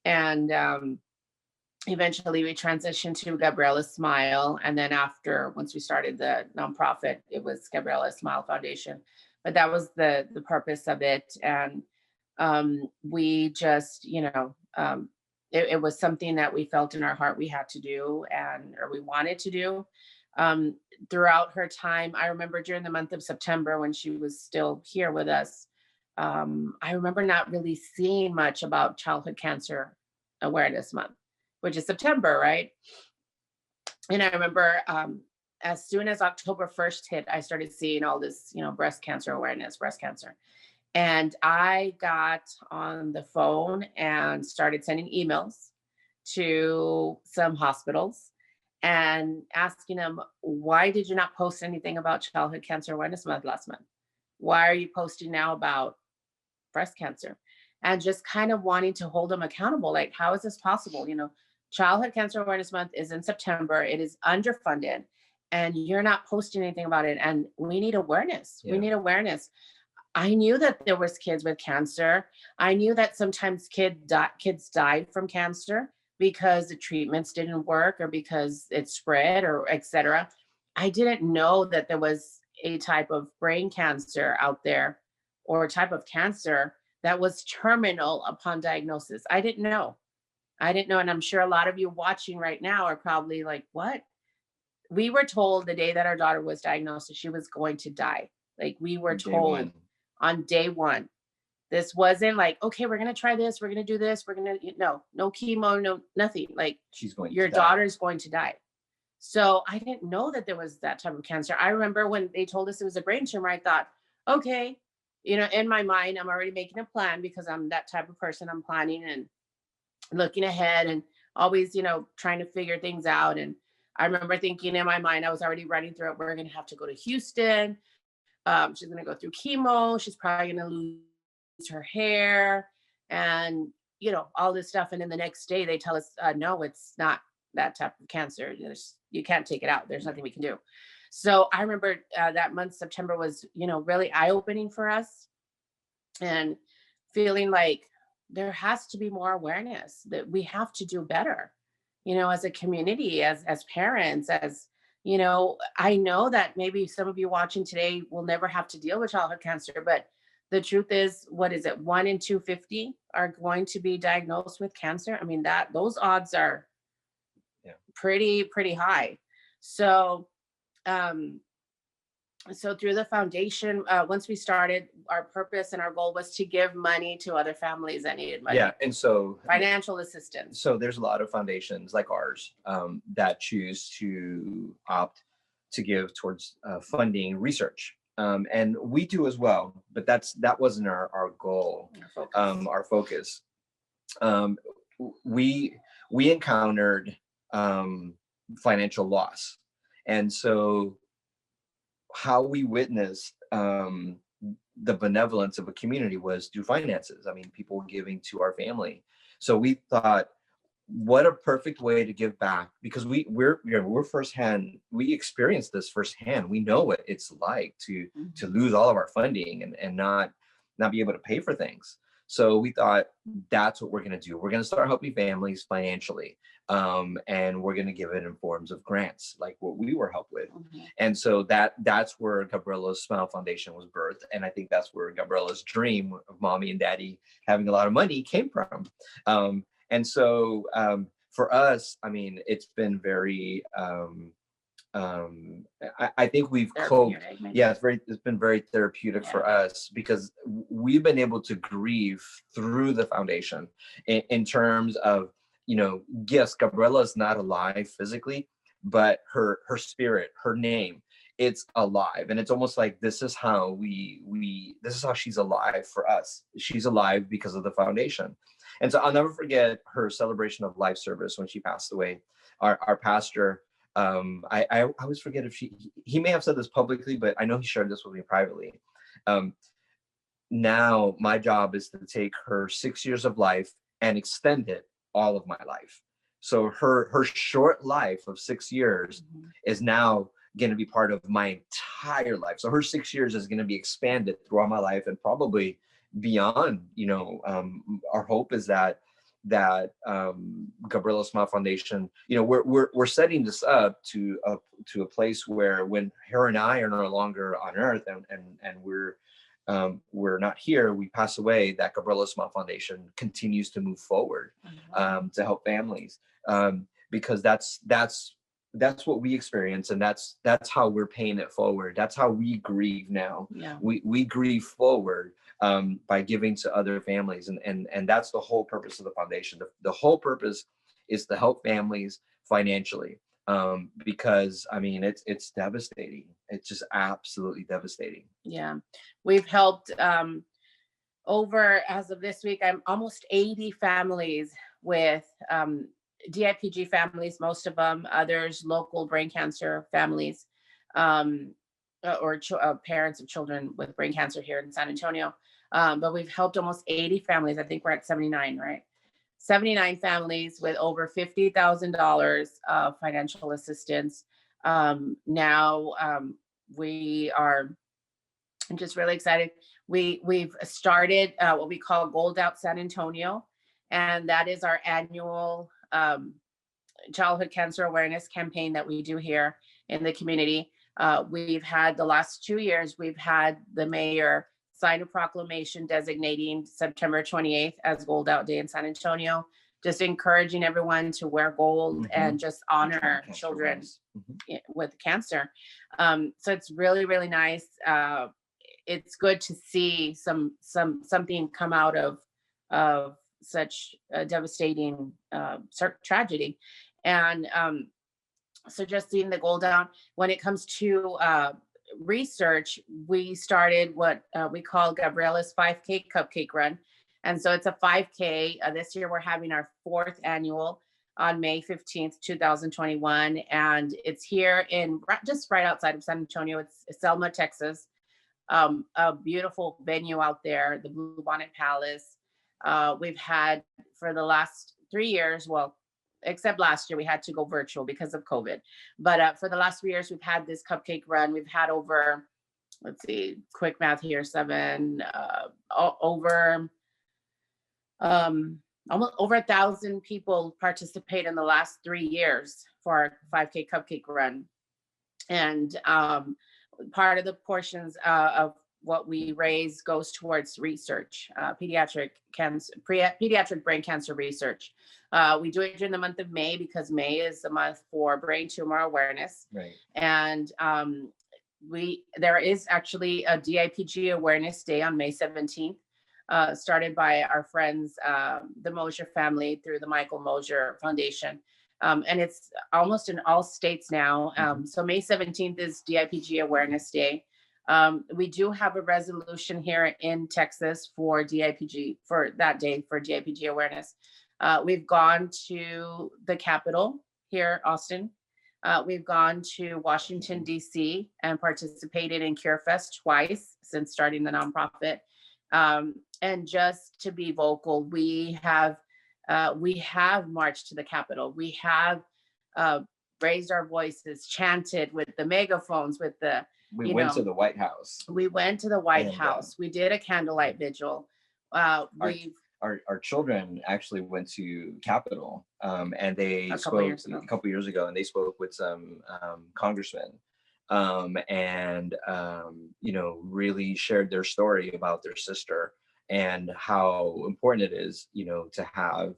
And eventually we transitioned to Gabriela Smile. And then once we started the nonprofit, it was Gabriela Smile Foundation. But that was the purpose of it. And we just, it was something that we felt in our heart we had to do, or we wanted to do. Throughout her time, I remember during the month of September when she was still here with us, I remember not really seeing much about Childhood Cancer Awareness Month, which is September, right? And I remember as soon as October 1st hit, I started seeing all this, breast cancer awareness, breast cancer. And I got on the phone and started sending emails to some hospitals and asking them, why did you not post anything about Childhood Cancer Awareness Month last month? Why are you posting now about breast cancer? And just kind of wanting to hold them accountable. Like, how is this possible? You know, Childhood Cancer Awareness Month is in September. It is underfunded, and you're not posting anything about it. And we need awareness. Yeah. We need awareness. I knew that there was kids with cancer. I knew that sometimes kids died from cancer because the treatments didn't work or because it spread or etc. I didn't know that there was a type of brain cancer out there or a type of cancer that was terminal upon diagnosis. I didn't know. And I'm sure a lot of you watching right now are probably like, what? We were told the day that our daughter was diagnosed that she was going to die. Like, we were told on day one. This wasn't like, okay, we're going to try this. We're going to do this. We're going to, no chemo, no, nothing. Like, your daughter's going to die. So I didn't know that there was that type of cancer. I remember when they told us it was a brain tumor, I thought, okay, in my mind, I'm already making a plan because I'm that type of person. I'm planning and looking ahead and always, trying to figure things out. And I remember thinking in my mind, I was already running through it. We're going to have to go to Houston. She's going to go through chemo. She's probably going to lose her hair and, all this stuff. And then the next day they tell us, no, it's not that type of cancer. You can't take it out. There's nothing we can do. So I remember that month, September was, really eye-opening for us and feeling like there has to be more awareness, that we have to do better, as a community, as parents, as, I know that maybe some of you watching today will never have to deal with childhood cancer, but the truth is, what is it? 1 in 250 are going to be diagnosed with cancer. I mean, those odds are pretty high. So, so through the foundation, once we started, our purpose and our goal was to give money to other families that needed money. Yeah, and so financial assistance. So there's a lot of foundations like ours that choose to opt to give towards funding research, and we do as well. But that wasn't our goal. Our focus. We encountered financial loss, and so how we witnessed the benevolence of a community was through finances. I mean, people giving to our family. So we thought, what a perfect way to give back, because we're firsthand. We experienced this firsthand. We know what it's like to lose all of our funding and not be able to pay for things. So we thought, that's what we're going to do. We're going to start helping families financially. And we're going to give it in forms of grants, like what we were helped with. And so that's where Gabriela's Smile Foundation was birthed. And I think that's where Gabriela's dream of mommy and daddy having a lot of money came from. And so for us, I mean, it's been very, I think we've coped. Yeah, it's been very therapeutic for us, because we've been able to grieve through the foundation in terms of, yes, Gabriela is not alive physically, but her spirit, her name, it's alive. And it's almost like this is how this is how she's alive for us. She's alive because of the foundation. And so I'll never forget her celebration of life service when she passed away. Our pastor, I always forget if he may have said this publicly, but I know he shared this with me privately. Now my job is to take her 6 years of life and extend it all of my life. So her short life of 6 years is now going to be part of my entire life. So her 6 years is going to be expanded throughout my life and probably beyond. Our hope is that Gabriela Smile Foundation, we're setting this up to a place where when her and I are no longer on earth and we're not here, we pass away, that Gabriela Smile Foundation continues to move forward to help families, because that's what we experience, and that's how we're paying it forward. That's how we grieve now. We grieve forward by giving to other families, and that's the whole purpose of the foundation. The whole purpose is to help families financially, because I mean it's devastating. It's just absolutely devastating. Yeah, we've helped over, as of this week, I'm almost 80 families with DIPG families, most of them, others local brain cancer families, or parents of children with brain cancer here in San Antonio. But we've helped almost 80 families. I think we're at 79, right? 79 families with over $50,000 of financial assistance. Now we are just really excited. We've started what we call Gold Out San Antonio, and that is our annual childhood cancer awareness campaign that we do here in the community. We've had the last 2 years, we've had the mayor sign a proclamation designating September 28th as Gold Out Day in San Antonio, just encouraging everyone to wear gold and just honor children with cancer. So it's really, really nice. It's good to see something come out of such a devastating tragedy. And so just seeing the goal down. When it comes to research, we started what we call Gabriela's 5K Cupcake Run. And so it's a 5K. This year we're having our 4th annual on May 15th, 2021. And it's here in just right outside of San Antonio. It's Selma, Texas. A beautiful venue out there, the Blue Bonnet Palace. We've had for the last 3 years, well, except last year we had to go virtual because of COVID. But for the last 3 years, we've had this cupcake run. We've had over, let's see, quick math here, almost over 1,000 people participate in the last 3 years for our 5K Cupcake Run. And part of the portions of what we raise goes towards research, pediatric brain cancer research. We do it during the month of May because May is the month for brain tumor awareness. Right. And there is actually a DIPG Awareness Day on May 17th, started by our friends, the Mosier family, through the Michael Mosier Foundation. And it's almost in all states now. So May 17th is DIPG Awareness Day. We do have a resolution here in Texas for DIPG, for that day, for DIPG awareness. We've gone to the Capitol here, Austin. We've gone to Washington, D.C. and participated in CureFest twice since starting the nonprofit. And just to be vocal, we have marched to the Capitol. We have raised our voices, chanted with the megaphones, with the, we went to the White House. We went to the White House. We did a candlelight vigil. Our children actually went to Capitol, and they spoke a couple years ago, and they spoke with some congressmen, and really shared their story about their sister and how important it is, to have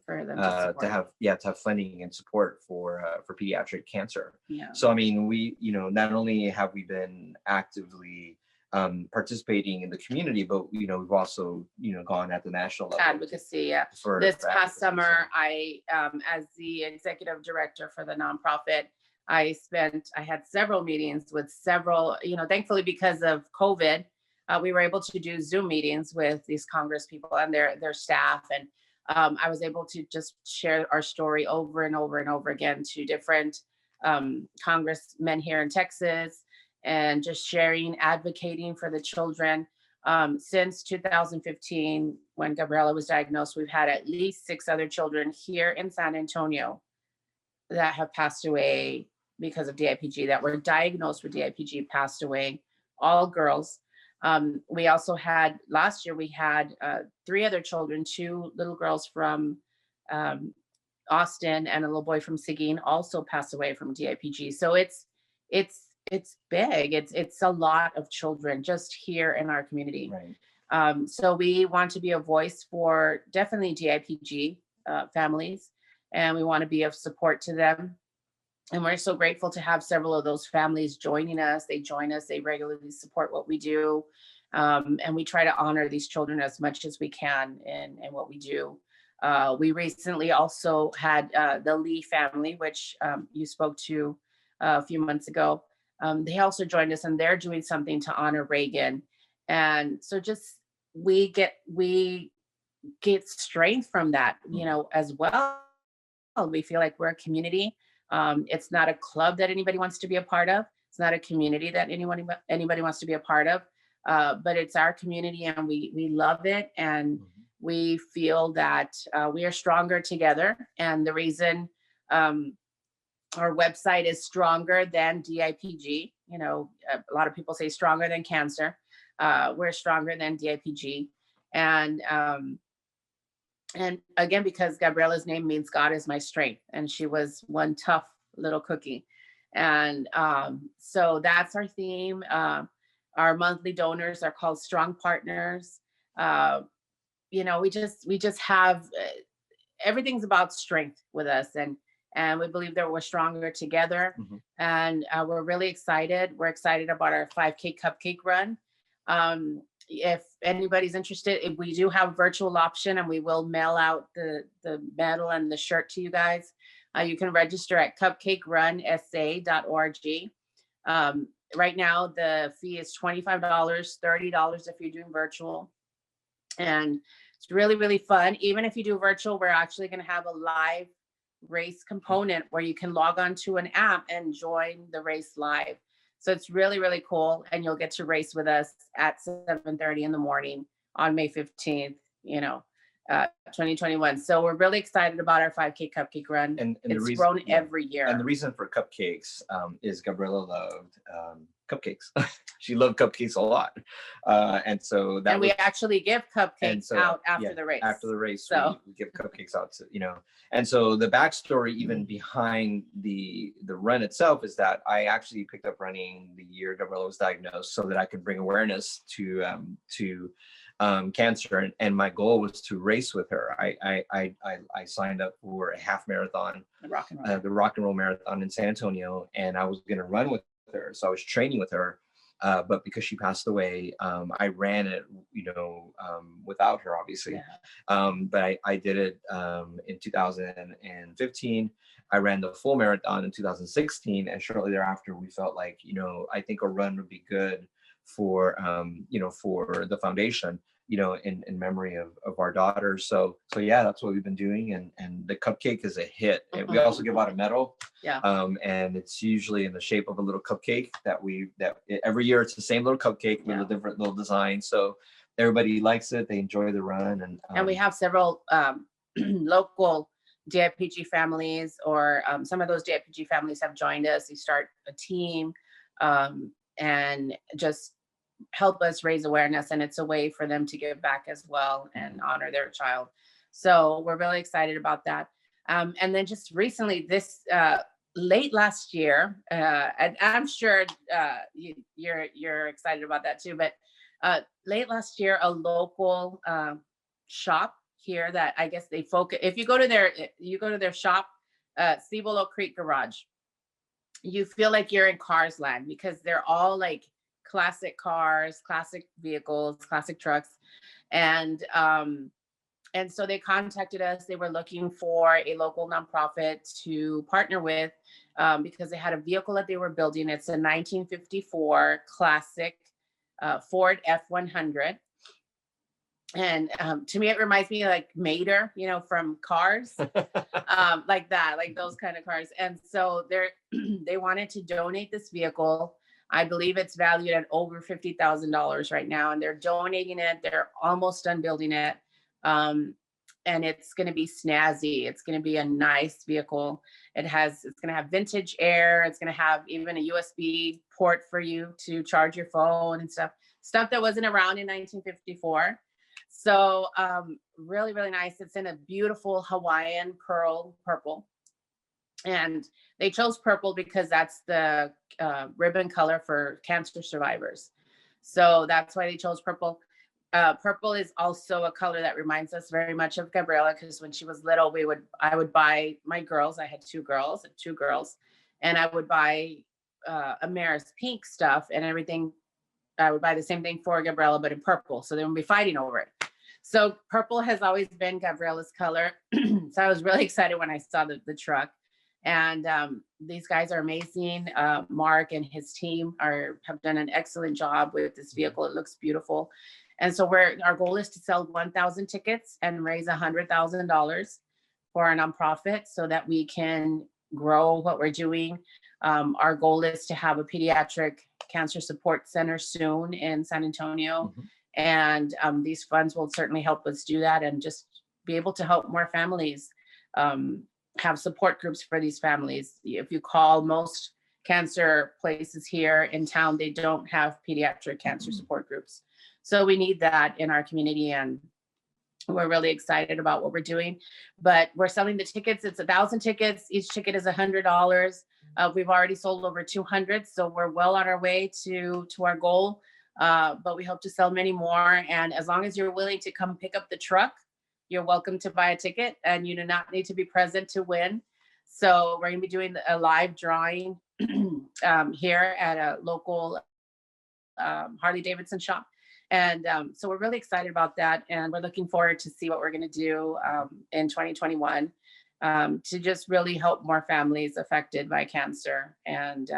funding and support for pediatric cancer. Yeah. So I mean, we, not only have we been actively participating in the community, but we've also gone at the national level. Advocacy, yeah. This past summer, I as the executive director for the nonprofit, I had several meetings with several, thankfully because of COVID, we were able to do Zoom meetings with these Congress people and their staff. And I was able to just share our story over and over and over again to different congressmen here in Texas, and just sharing, advocating for the children. Since 2015, when Gabriela was diagnosed, we've had at least 6 other children here in San Antonio that have passed away because of DIPG, that were diagnosed with DIPG, passed away, all girls. We also had, last year, we had 3 other children, 2 little girls from Austin and a little boy from Seguin also passed away from DIPG. So it's big. It's a lot of children just here in our community. Right. So we want to be a voice for definitely DIPG families, and we want to be of support to them. And we're so grateful to have several of those families joining us. They join us, they regularly support what we do. And we try to honor these children as much as we can in what we do. We recently also had the Lee family, which you spoke to a few months ago. They also joined us, and they're doing something to honor Reagan. And so just we get strength from that, as well. We feel like we're a community. It's not a club that anybody wants to be a part of. It's not a community that anybody wants to be a part of. But it's our community, and we love it, and we feel that we are stronger together. And the reason our website is stronger than DIPG, a lot of people say stronger than cancer. We're stronger than DIPG, and again, because Gabriela's name means God is my strength, and she was one tough little cookie. And so that's our theme. Our monthly donors are called Strong Partners. We just have everything's about strength with us, and we believe that we're stronger together. And we're really excited. We're excited about our 5K cupcake run. If anybody's interested, we do have a virtual option, and we will mail out the medal and the shirt to you guys. You can register at cupcakerunsa.org. Right now, the fee is $25, $30 if you're doing virtual. And it's really, really fun. Even if you do virtual, we're actually going to have a live race component where you can log on to an app and join the race live. So it's really, really cool. And you'll get to race with us at 7:30 in the morning on May 15th, 2021. So we're really excited about our 5K cupcake run. And it's grown every year. And the reason for cupcakes is Gabriela loved cupcakes. She loved cupcakes a lot. And so that we actually give cupcakes out after the race. After the race, so we give cupcakes out to, And so the backstory even behind the run itself is that I actually picked up running the year Gabriela was diagnosed so that I could bring awareness to cancer. And my goal was to race with her. I signed up for a half marathon, the rock and roll marathon in San Antonio, and I was going to run with her. So I was training with her. But because she passed away, I ran it, without her, obviously. But I did it in 2015. I ran the full marathon in 2016. And shortly thereafter, we felt like, I think a run would be good for, for the foundation, in memory of our daughter. So yeah, that's what we've been doing. And the cupcake is a hit. And we also give out a medal. And it's usually in the shape of a little cupcake that every year it's the same little cupcake with a different little design. So everybody likes it. They enjoy the run. And we have several local DIPG families, or some of those DIPG families have joined us. They start a team and just help us raise awareness, and it's a way for them to give back as well and honor their child. So we're really excited about that. And then just recently, this late last year, and I'm sure you're excited about that too, but late last year, a local shop here that I guess they focus, if you go to their shop, Cibolo Creek Garage, you feel like you're in Cars Land, because they're all like classic cars, classic vehicles, classic trucks. And so they contacted us. They were looking for a local nonprofit to partner with because they had a vehicle that they were building. It's a 1954 classic Ford F-100. And to me, it reminds me of like Mater, from Cars, like that, like those kind of cars. And so they wanted to donate this vehicle. I believe it's valued at over $50,000 right now, and they're donating it. They're almost done building it. And it's going to be snazzy. It's going to be a nice vehicle. It's going to have vintage air. It's going to have even a USB port for you to charge your phone and stuff that wasn't around in 1954. So really, really nice. It's in a beautiful Hawaiian pearl purple. And they chose purple because that's the ribbon color for cancer survivors. So that's why they chose purple. Purple is also a color that reminds us very much of Gabriela, because when she was little, I would buy my girls. I had two girls, and I would buy Amaris pink stuff and everything. I would buy the same thing for Gabriela, but in purple. So they would be fighting over it. So purple has always been Gabriela's color. So I was really excited when I saw the truck. And these guys are amazing. Mark and his team have done an excellent job with this vehicle. It looks beautiful. And so our goal is to sell 1,000 tickets and raise $100,000 for our nonprofit so that we can grow what we're doing. Our goal is to have a pediatric cancer support center soon in San Antonio. Mhm. And these funds will certainly help us do that and just be able to help more families, have support groups for these families. If you call most cancer places here in town, they don't have pediatric cancer support groups. So we need that in our community, and we're really excited about what we're doing. But we're selling the tickets. It's 1,000 tickets. Each ticket is $100. We've already sold over 200, so we're well on our way to our goal. But we hope to sell many more. And as long as you're willing to come pick up the truck, you're welcome to buy a ticket, and you do not need to be present to win. So we're going to be doing a live drawing here at a local Harley Davidson shop. And so we're really excited about that. And we're looking forward to see what we're going to do in 2021 to just really help more families affected by cancer, and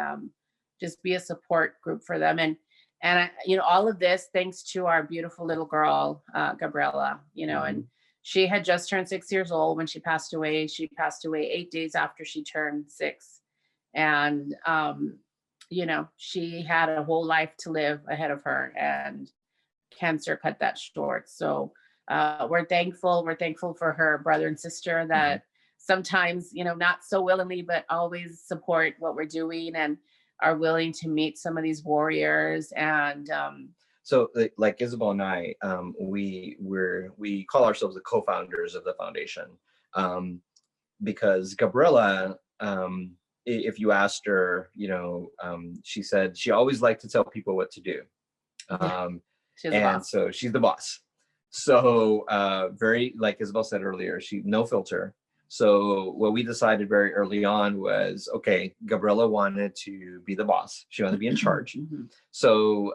just be a support group for them. And all of this thanks to our beautiful little girl, Gabriela, and she had just turned 6 years old when she passed away. She passed away 8 days after she turned 6. And, she had a whole life to live ahead of her, and cancer cut that short. So we're thankful. We're thankful for her brother and sister that sometimes, not so willingly, but always support what we're doing and are willing to meet some of these warriors. And so like Isabel and I, we call ourselves the co-founders of the foundation, because Gabriela, if you asked her, she said she always liked to tell people what to do. And so she's the boss. So very, like Isabel said earlier, she no filter. So what we decided very early on was, okay, Gabriela wanted to be the boss. She wanted to be in charge. So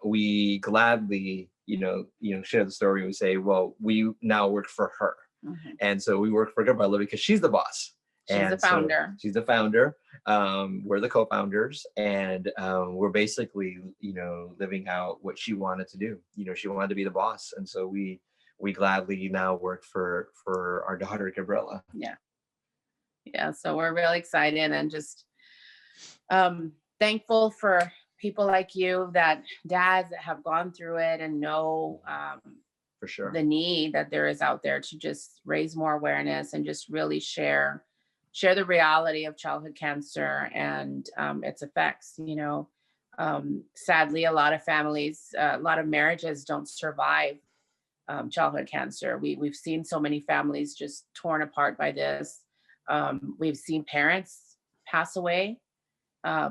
we gladly, share the story. We say, well, we now work for her. And so we work for Gabriela because she's the boss. She's the founder. So she's the founder. We're the co-founders, and we're basically, living out what she wanted to do. She wanted to be the boss, and so we gladly now work for our daughter Gabriela. Yeah. So we're really excited and just thankful for people like you, that dads that have gone through it and know for sure the need that there is out there to just raise more awareness and just really share the reality of childhood cancer and its effects. Sadly, a lot of families, a lot of marriages don't survive childhood cancer. We've seen so many families just torn apart by this. We've seen parents pass away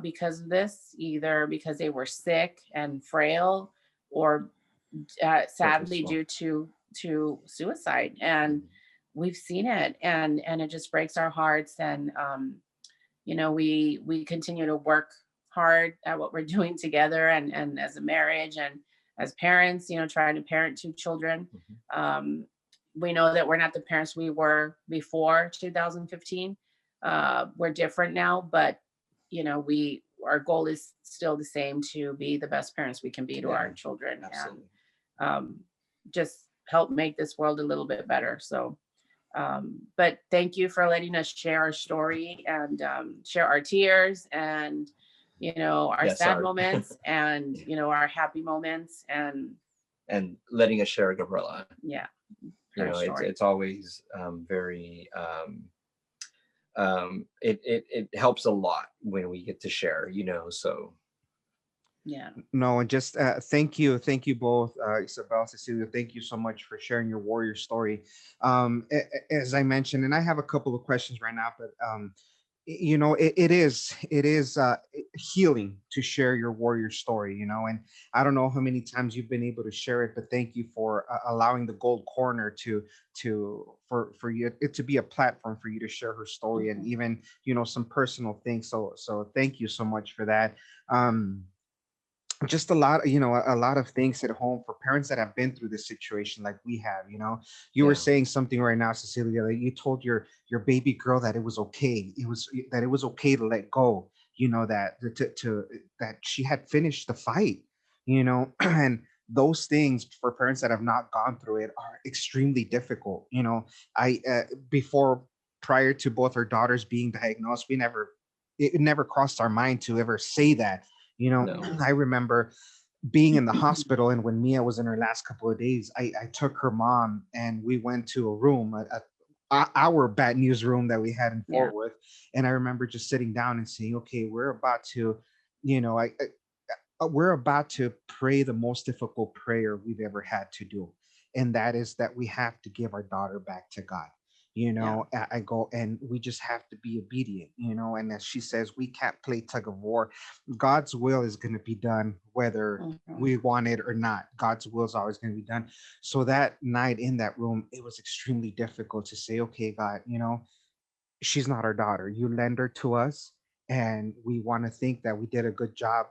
because of this, either because they were sick and frail, or sadly due to suicide. And we've seen it, and it just breaks our hearts. And we continue to work hard at what we're doing together, and as a marriage and as parents, trying to parent 2 children. We know that we're not the parents we were before 2015. We're different now, but our goal is still the same, to be the best parents we can be to our children. Absolutely. And just help make this world a little bit better. So but thank you for letting us share our story and share our tears and our sad moments and our happy moments, and letting us share Gabriela. It's always very it helps a lot when we get to share, so No, and just thank you both, Isabel, Cecilio. Thank you so much for sharing your warrior story. As I mentioned, and I have a couple of questions right now, but it is healing to share your warrior story, and I don't know how many times you've been able to share it, but thank you for allowing the Gold Corner for you it to be a platform for you to share her story, and even some personal things. So thank you so much for that. Just a lot of things at home for parents that have been through this situation like we have. You were saying something right now, Cecilia, that you told your baby girl that it was okay. It was okay to let go, that she had finished the fight, and those things for parents that have not gone through it are extremely difficult. I before prior to both our daughters being diagnosed, it never crossed our mind to ever say that. No. I remember being in the hospital, and when Mia was in her last couple of days, I took her mom and we went to a room, our bad news room that we had in Yeah. Fort Worth. And I remember just sitting down and saying, okay, we're about to, you know, we're about to pray the most difficult prayer we've ever had to do. And that is that we have to give our daughter back to God. Yeah. I go, and we just have to be obedient, and as she says, we can't play tug of war. God's will is going to be done whether Mhm. we want it or not. God's will is always going to be done. So that night in that room, it was extremely difficult to say, okay, God, she's not our daughter. You lend her to us, and we want to think that we did a good job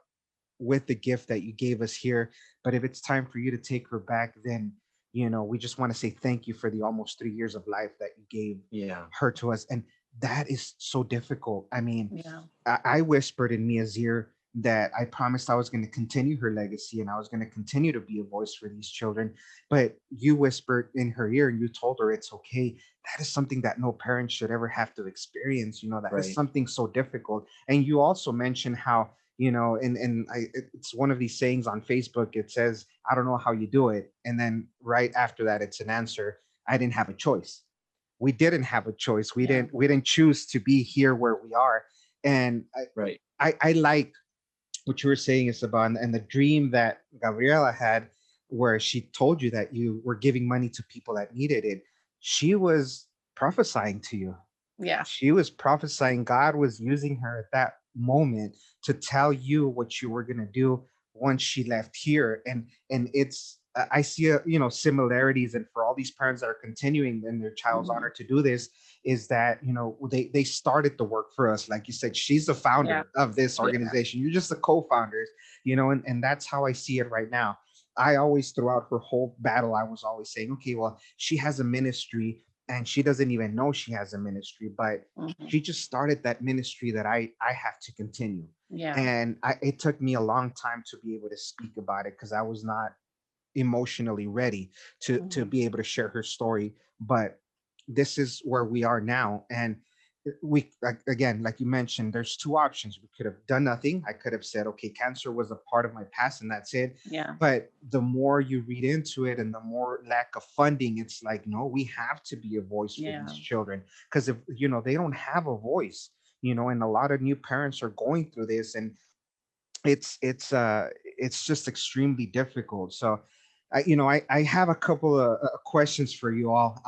with the gift that you gave us here. But if it's time for you to take her back, then we just want to say thank you for the almost 3 years of life that you gave Yeah. her to us. And that is so difficult. I mean, Yeah. I whispered in Mia's ear that I promised I was going to continue her legacy and I was going to continue to be a voice for these children. But you whispered in her ear and you told her it's okay. That is something that no parent should ever have to experience. That is Right. something so difficult. And you also mentioned how, it's one of these sayings on Facebook. It says, I don't know how you do it. And then right after that, it's an answer. I didn't have a choice. We didn't have a choice. We Yeah. didn't choose to be here where we are. And Right. I like what you were saying is about, and the dream that Gabriela had, where she told you that you were giving money to people that needed it. She was prophesying to you. Yeah. She was prophesying. God was using her at that moment to tell you what you were going to do once she left here. And it's I see similarities. And for all these parents that are continuing in their child's Mhm. honor to do this, is that they started the work for us. Like you said, she's the Yeah. founder of this Yeah. organization. You're just the co-founders. And that's how I see it right now. I always, throughout her whole battle, I was always saying, okay, well, she has a ministry and she doesn't even know she has a ministry, but Mhm. she just started that ministry that I have to continue. Yeah. And it took me a long time to be able to speak about it because I was not emotionally ready to Mhm. be able to share her story. But this is where we are now. And we, like, again, like you mentioned, there's two options. We could have done nothing. I could have said, okay, cancer was a part of my past and that's it. Yeah. But the more you read into it and the more lack of funding, it's like, no, we have to be a voice for Yeah. these children. Because if they don't have a voice, and a lot of new parents are going through this, and it's just extremely difficult. So I have a couple of questions for you all.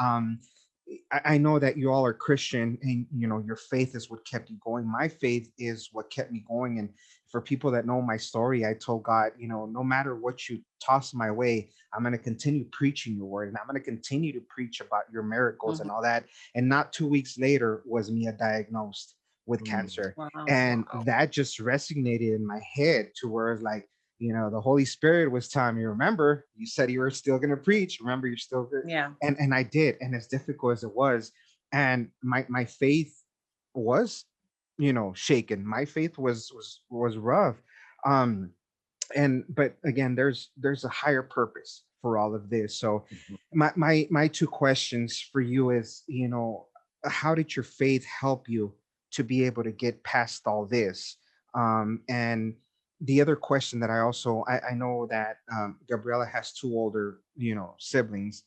I know that you all are Christian, and your faith is what kept you going. My faith is what kept me going. And for people that know my story, I told God, no matter what you toss my way, I'm going to continue preaching your word, and I'm going to continue to preach about your miracles and Mhm. all that. And not 2 weeks later was Mia diagnosed with Mm. cancer. Wow. And Wow. that just resonated in my head to where it's like, the Holy Spirit was telling me, remember, you said you were still going to preach. Remember, you're still good. Yeah. And I did. And as difficult as it was, and my faith was, shaken. My faith was rough. Um, but again, there's a higher purpose for all of this. So Mhm. my two questions for you is, how did your faith help you to be able to get past all this? And the other question that I know that Gabriela has two older siblings,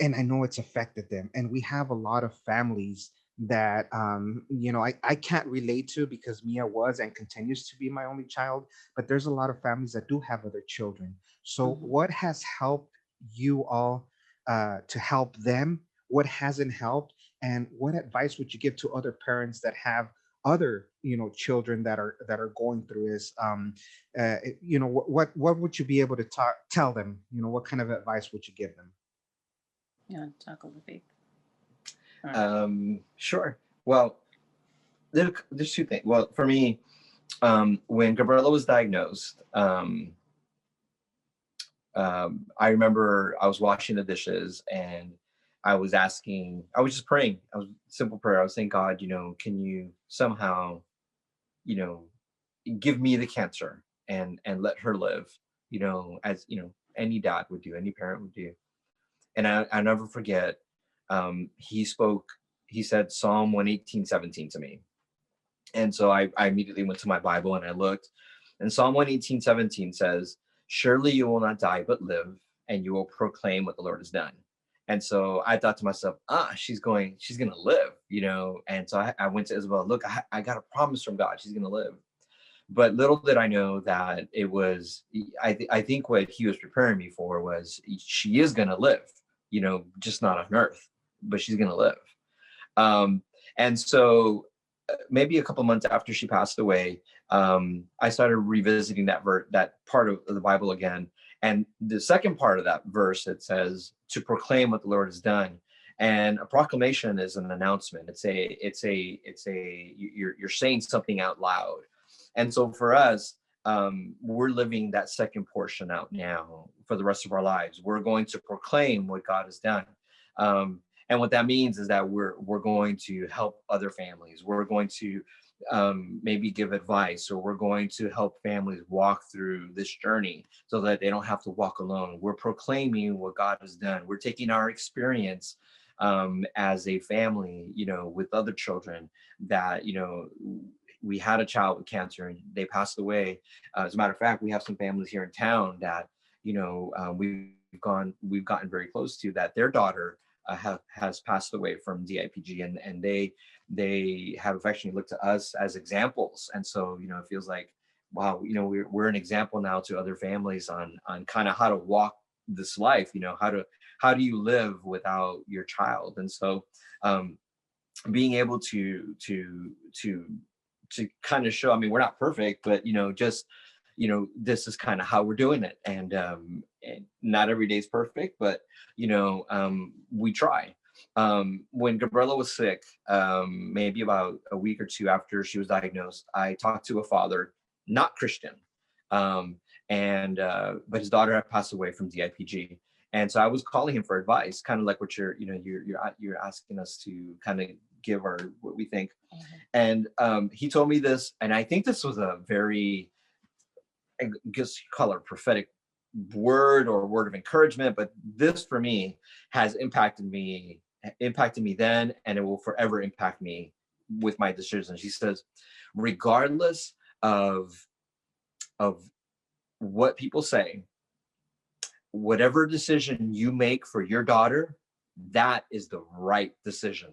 and I know it's affected them. And we have a lot of families that I can't relate to because Mia was and continues to be my only child, but there's a lot of families that do have other children. So Mhm. what has helped you all to help them? What hasn't helped? And what advice would you give to other parents that have other children that are going through this? What would you be able to tell them? What kind of advice would you give them? Yeah. Talk of the faith. All right. Sure. Well, there's two things. Well, for me, when Gabriela was diagnosed, I remember I was washing the dishes and I was just praying. I was simple prayer. I was saying, God, can you somehow, you know, give me the cancer and let her live, as any dad would do, any parent would do. And I never forget, he said Psalm 118:17 to me. And so I immediately went to my Bible and I looked, and Psalm 118:17 says, surely you will not die, but live, and you will proclaim what the Lord has done. And so I thought to myself, she's going to live, And so I went to Isabel, look, I got a promise from God. She's going to live. But little did I know that it was, I think what he was preparing me for was she is going to live, just not on earth, but she's going to live. And so maybe a couple months after she passed away, I started revisiting that part of the Bible again. And the second part of that verse, it says to proclaim what the Lord has done. And a proclamation is an announcement. You're saying something out loud. And so for us, we're living that second portion out now for the rest of our lives. We're going to proclaim what God has done. And what that means is that we're going to help other families. We're going to maybe give advice, or we're going to help families walk through this journey so that they don't have to walk alone. We're proclaiming what God has done. We're taking our experience as a family, with other children that, we had a child with cancer and they passed away. As a matter of fact, we have some families here in town that, we've gotten very close to, that their daughter has passed away from DIPG, and they have affectionately looked to us as examples. And so, it feels like, wow, we're an example now to other families on kind of how to walk this life, how do you live without your child? And so being able to kind of show, we're not perfect, but this is kind of how we're doing it. And not every day is perfect, but we try. When Gabriela was sick, maybe about a week or two after she was diagnosed, I talked to a father, not Christian, but his daughter had passed away from DIPG. And so I was calling him for advice, kind of like what you're asking us to kind of give what we think. Mm-hmm. And he told me this, and I think this was a very, I guess you call it a prophetic word or word of encouragement, but this for me has impacted me then, and it will forever impact me with my decisions. He says, regardless of what people say, whatever decision you make for your daughter, that is the right decision.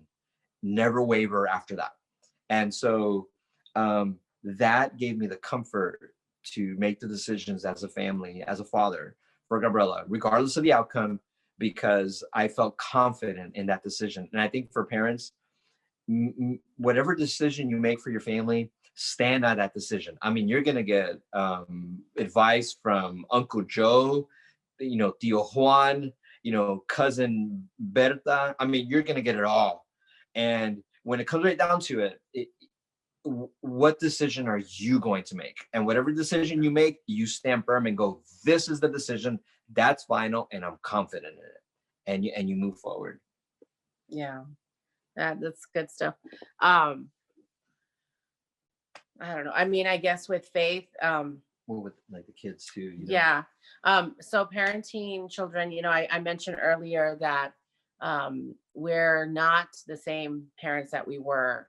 Never waver after that. And so that gave me the comfort to make the decisions as a family, as a father, for Gabriela, regardless of the outcome, because I felt confident in that decision. And I think for parents, whatever decision you make for your family, stand on that decision. You're going to get advice from Uncle Joe, Tio Juan, cousin Berta. You're going to get it all. And when it comes right down to it, what decision are you going to make? And whatever decision you make, you stand firm and go, this is the decision, that's final, and I'm confident in it. And you move forward. Yeah, that's good stuff. I don't know. I guess with faith, well, with like the kids too. Yeah. So parenting children, I mentioned earlier that we're not the same parents that we were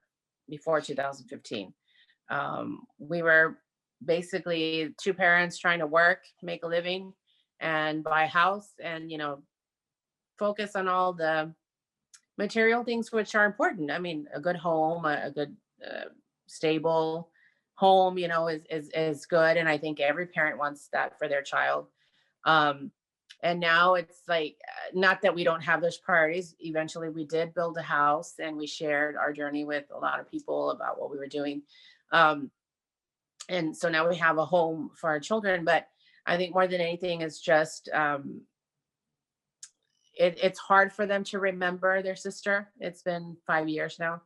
before 2015. We were basically two parents trying to work, make a living, and buy a house, and focus on all the material things which are important. A good home, a good stable home, is good, and I think every parent wants that for their child. And now it's like, not that we don't have those priorities. Eventually we did build a house, and we shared our journey with a lot of people about what we were doing. And so now we have a home for our children. But I think more than anything is just, it's hard for them to remember their sister. It's been 5 years now.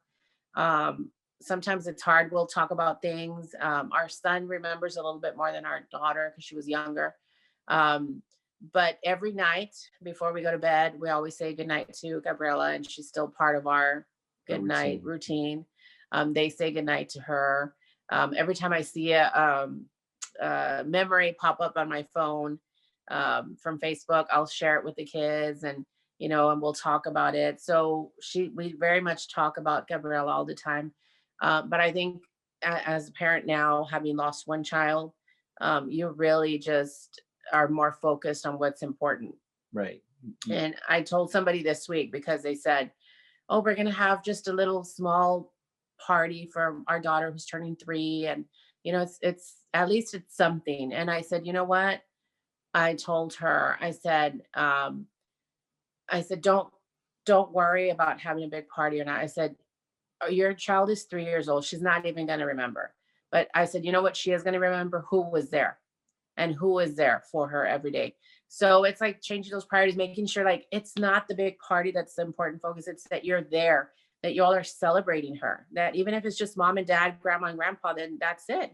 Sometimes it's hard. We'll talk about things. Our son remembers a little bit more than our daughter because she was younger. But every night before we go to bed, we always say goodnight to Gabriela, and she's still part of our goodnight routine. They say goodnight to her. Every time I see a memory pop up on my phone, from Facebook. I'll share it with the kids, and and we'll talk about it. So we very much talk about Gabriela all the time. But I think as a parent now, having lost one child, you really just are more focused on what's important. Right. And I told somebody this week, because they said, oh, we're going to have just a little small party for our daughter who's turning 3. And, it's at least it's something. And I said, you know what? I told her, I said, don't worry about having a big party or not. I said, "Oh, your child is 3 years old. She's not even going to remember." But I said, you know what? She is going to remember who was there and who was there for her every day. So it's like changing those priorities, making sure like it's not the big party that's the important focus. It's that you're there, that you all are celebrating her, that even if it's just mom and dad, grandma and grandpa, then that's it,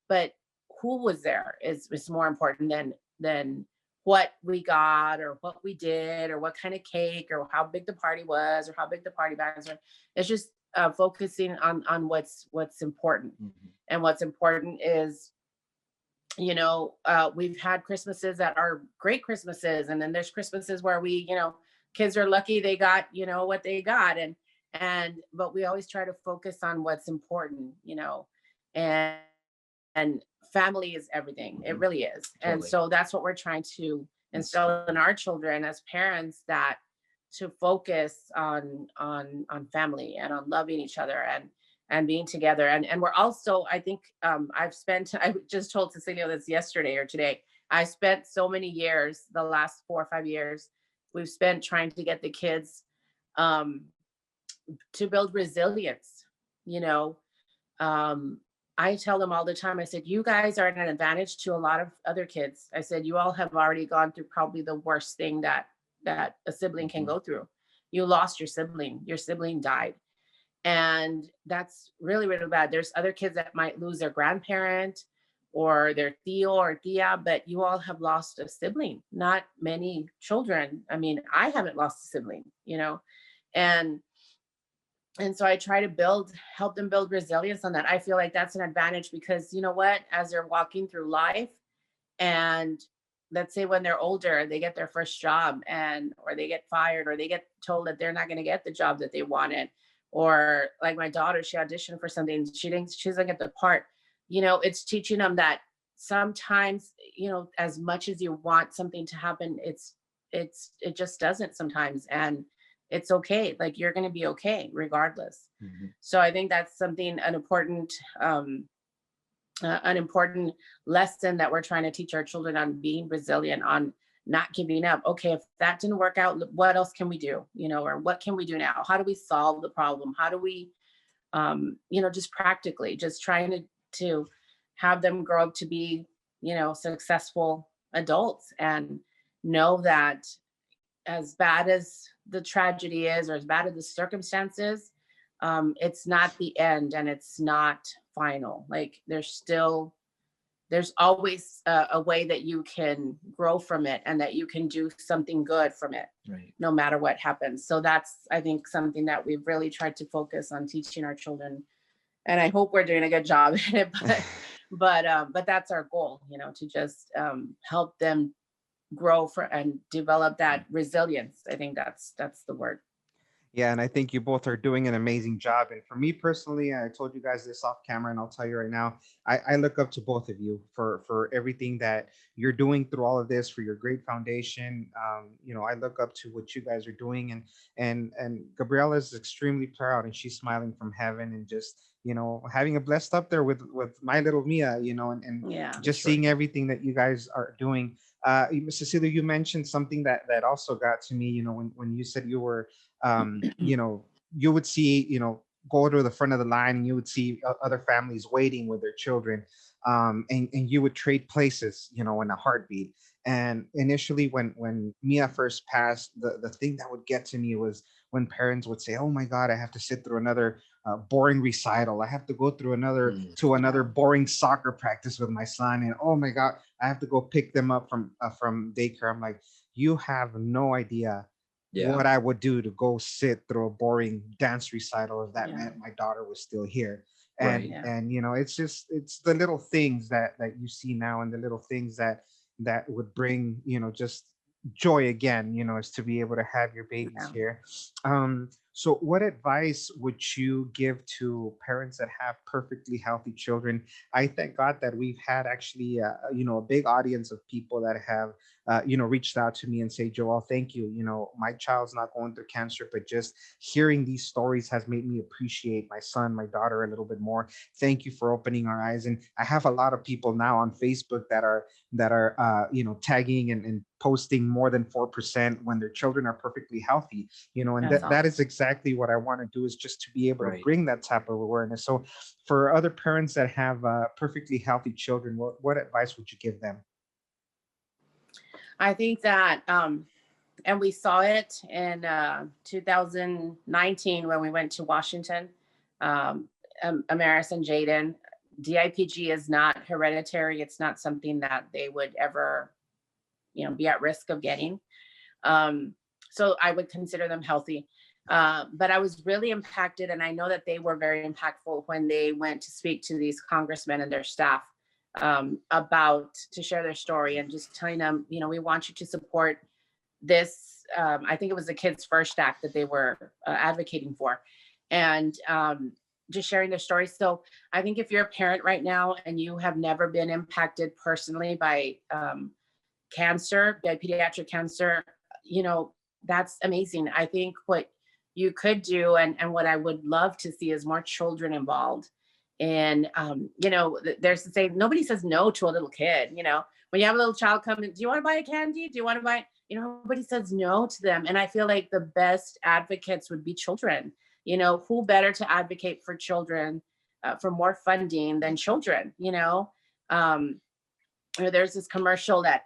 but who was there is more important than what we got or what we did or what kind of cake or how big the party was or how big the party bags are. It's just focusing on what's important. Mm-hmm. And what's important is, we've had Christmases that are great Christmases, and then there's Christmases where kids are lucky they got what they got, but we always try to focus on what's important, and family is everything. It really is. Totally. And so that's what we're trying to instill in our children as parents, that to focus on family and on loving each other and being together. And we're also, I think, I just told Cecilio this yesterday or today, I spent so many years, the last 4 or 5 years, we've spent trying to get the kids to build resilience. I tell them all the time, I said, you guys are at an advantage to a lot of other kids. I said, you all have already gone through probably the worst thing that a sibling can go through. You lost your sibling died. And that's really, really bad. There's other kids that might lose their grandparent or their tío or tía, but you all have lost a sibling. Not many children. I mean, I haven't lost a sibling, and so I try to help them build resilience on that. I feel like that's an advantage because you know what, as they're walking through life, and let's say when they're older, they get their first job or they get fired or they get told that they're not going to get the job that they wanted. Or like my daughter, she auditioned for something. She doesn't get the part. It's teaching them that sometimes, as much as you want something to happen, it just doesn't sometimes. And it's okay. Like you're going to be okay regardless. Mm-hmm. So I think that's an important lesson that we're trying to teach our children, on being resilient, on not giving up. Okay, if that didn't work out, what else can we do? Or what can we do now? How do we solve the problem? How do we, just practically, just trying to have them grow up to be, successful adults, and know that as bad as the tragedy is, or as bad as the circumstances, it's not the end, and it's not final. Like there's always a way that you can grow from it, and that you can do something good from it, right, no matter what happens. So that's, I think, something that we've really tried to focus on teaching our children, and I hope we're doing a good job at it. But that's our goal, to just help them grow and develop that resilience. I think that's the word. Yeah, and I think you both are doing an amazing job. And for me personally, I told you guys this off camera, and I'll tell you right now, I look up to both of you for everything that you're doing through all of this, for your great foundation. I look up to what you guys are doing, and Gabriela is extremely proud, and she's smiling from heaven, and just having a blessed up there with my little Mia, and Yeah, just seeing everything that you guys are doing. Cecilia, you mentioned something that also got to me. When you said you were you would see, go to the front of the line, and you would see other families waiting with their children, and you would trade places, in a heartbeat. And initially, when Mia first passed, the thing that would get to me was when parents would say, "Oh my God, I have to sit through another boring recital. I have to go through another boring soccer practice with my son, and oh my God, I have to go pick them up from daycare." I'm like, you have no idea what I would do to go sit through a boring dance recital if that meant my daughter was still here. And right. and it's the little things that you see now, and the little things that that would bring, just joy again, is to be able to have your babies Yeah. here. So what advice would you give to parents that have perfectly healthy children? I thank God that we've had actually, a big audience of people that have, reached out to me and say, Joel, thank you. My child's not going through cancer, but just hearing these stories has made me appreciate my son, my daughter a little bit more. Thank you for opening our eyes. And I have a lot of people now on Facebook that are tagging and posting more than 4% when their children are perfectly healthy, and That's that awesome. is exactly what I want to do, is just to be able to Right. bring that type of awareness. So for other parents that have perfectly healthy children, what advice would you give them? I think that, and we saw it in 2019 when we went to Washington. Um, Amaris and Jaden, DIPG is not hereditary. It's not something that they would ever, be at risk of getting. Um, so I would consider them healthy. But I was really impacted, and I know that they were very impactful when they went to speak to these congressmen and their staff, about to share their story and just telling them, we want you to support this. I think it was the Kids First Act that they were advocating for, and just sharing their stories. So I think if you're a parent right now and you have never been impacted personally by cancer, by pediatric cancer, that's amazing. I think what you could do, and what I would love to see, is more children involved. And, there's to say, nobody says no to a little kid, when you have a little child come in, do you want to buy a candy? Do you want to buy, nobody says no to them. And I feel like the best advocates would be children. Who better to advocate for children, for more funding than children, um, there's this commercial that,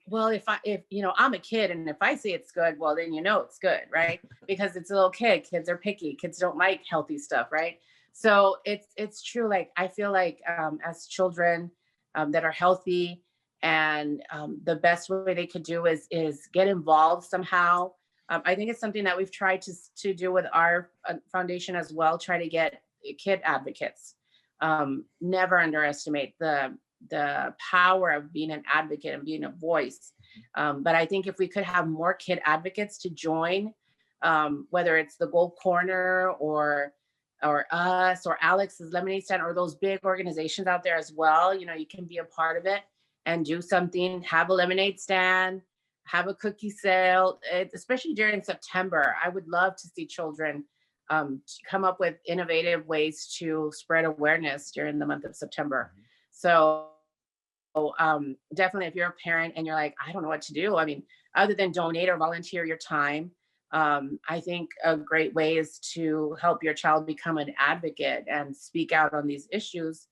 well, if I'm a kid, and if I say it's good, well, then it's good, right? Because it's a little kid. Kids are picky. Kids don't like healthy stuff, right? So it's true. Like, I feel like, as children, that are healthy, and the best way they could do is get involved somehow. I think it's something that we've tried to do with our foundation as well. Try to get kid advocates. Never underestimate the power of being an advocate and being a voice. But I think if we could have more kid advocates to join, whether it's the Gold Corner or us or Alex's Lemonade Stand, or those big organizations out there as well, you can be a part of it and do something. Have a lemonade stand, have a cookie sale, especially during September. I would love to see children come up with innovative ways to spread awareness during the month of September. So definitely, if you're a parent and you're like, I don't know what to do, I mean, other than donate or volunteer your time, I think a great way is to help your child become an advocate and speak out on these issues.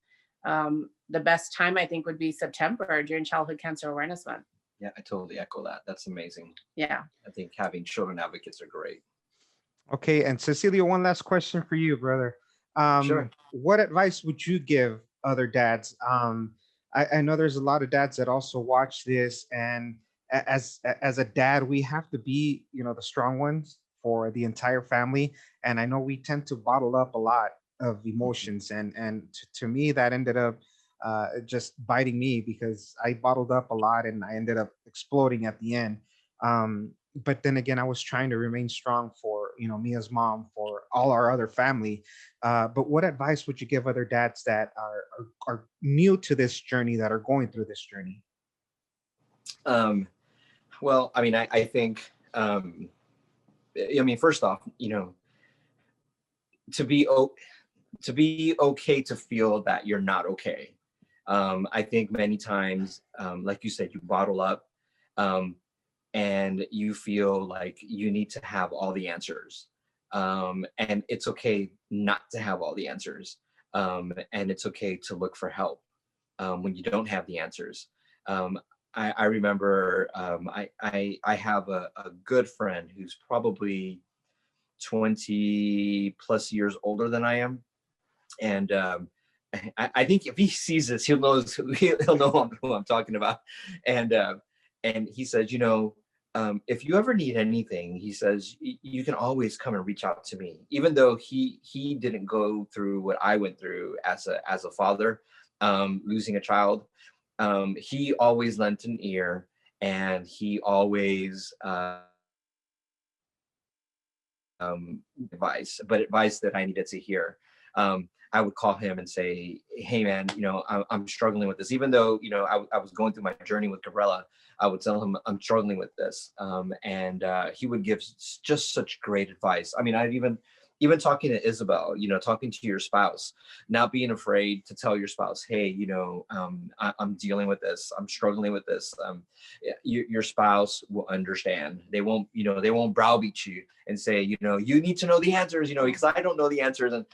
The best time, I think, would be September during Childhood Cancer Awareness Month. Yeah, I totally echo that. That's amazing. Yeah. I think having children advocates are great. Okay, and Cecilio, one last question for you, brother. Sure. What advice would you give other dads? I know there's a lot of dads that also watch this, and as a dad, we have to be, the strong ones for the entire family. And I know we tend to bottle up a lot of emotions, and to me, that ended up just biting me, because I bottled up a lot and I ended up exploding at the end. But then again, I was trying to remain strong for, Mia's mom, for all our other family. But what advice would you give other dads that are new to this journey, that are going through this journey? Well, I mean, I think, first off, to be okay to feel that you're not okay. I think many times, like you said, you bottle up, and you feel like you need to have all the answers. And it's okay not to have all the answers. And it's okay to look for help when you don't have the answers. I remember, I have a good friend who's probably 20 plus years older than I am. And I think if he sees this, he'll know who I'm talking about. And he says, if you ever need anything, he says, you can always come and reach out to me. Even though he didn't go through what I went through as a father, losing a child. he always lent an ear, and he always advice that I needed to hear. I would call him and say, "Hey, man, I'm struggling with this." Even though I was going through my journey with Gabriela, I would tell him I'm struggling with this, and he would give just such great advice. I mean, I'd even talking to Isabel, talking to your spouse, not being afraid to tell your spouse, "Hey, I'm dealing with this. I'm struggling with this." Your spouse will understand. They won't browbeat you and say, you need to know the answers, because I don't know the answers. And,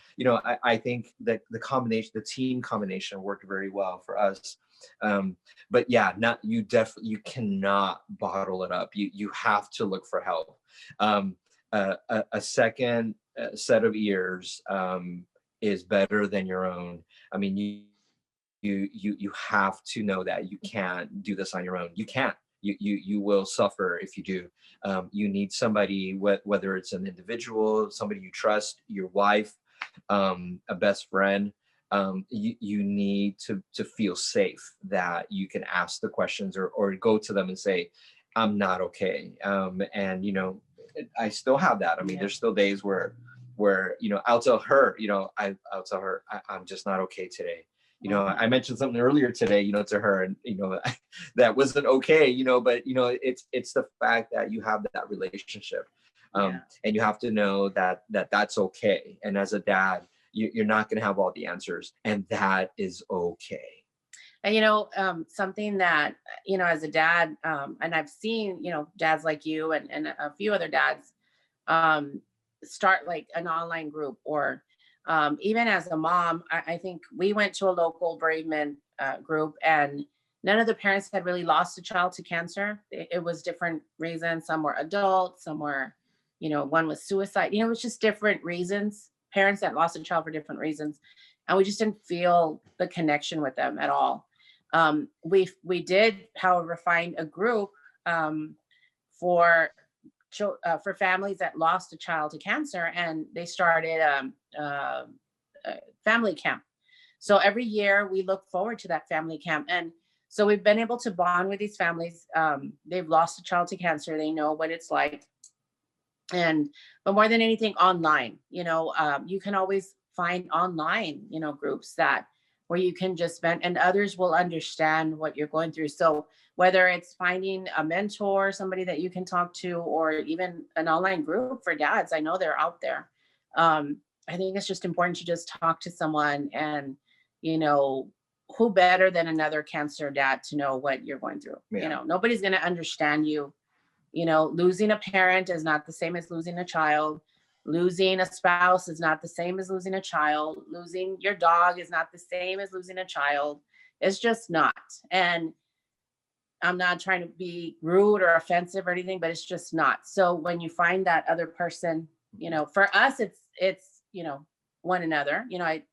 I think that the team combination worked very well for us. But yeah, you cannot bottle it up. You have to look for help. A second set of ears is better than your own. I mean, you have to know that you can't do this on your own. You can't. You will suffer if you do. You need somebody, whether it's an individual, somebody you trust, your wife, a best friend. You need to feel safe that you can ask the questions, or go to them and say, "I'm not okay." And I still have that. I mean, there's still days where I'll tell her, I'll tell her, I'm just not okay today. I mentioned something earlier today, to her, and that wasn't okay, but it's the fact that you have that relationship, and you have to know that's okay. And as a dad, you're not going to have all the answers, and that is okay. And something that as a dad, and I've seen dads like you and a few other dads start like an online group, or even as a mom, I think we went to a local Brave Men group, and none of the parents had really lost a child to cancer. It was different reasons. Some were adults, some were, one was suicide. It was just different reasons. Parents that lost a child for different reasons. And we just didn't feel the connection with them at all. We did, however, find a group for families that lost a child to cancer, and they started a family camp. So every year we look forward to that family camp, and so we've been able to bond with these families. They've lost a child to cancer. They know what it's like, but more than anything, online. You can always find online, groups where you can just vent, and others will understand what you're going through. So whether it's finding a mentor, somebody that you can talk to, or even an online group for dads, I know they're out there. I think it's just important to just talk to someone, and, who better than another cancer dad to know what you're going through? Yeah. Nobody's going to understand you. Losing a parent is not the same as losing a child. Losing a spouse is not the same as losing a child. Losing your dog is not the same as losing a child. It's just not. And I'm not trying to be rude or offensive or anything, but it's just not. So when you find that other person, for us, it's one another.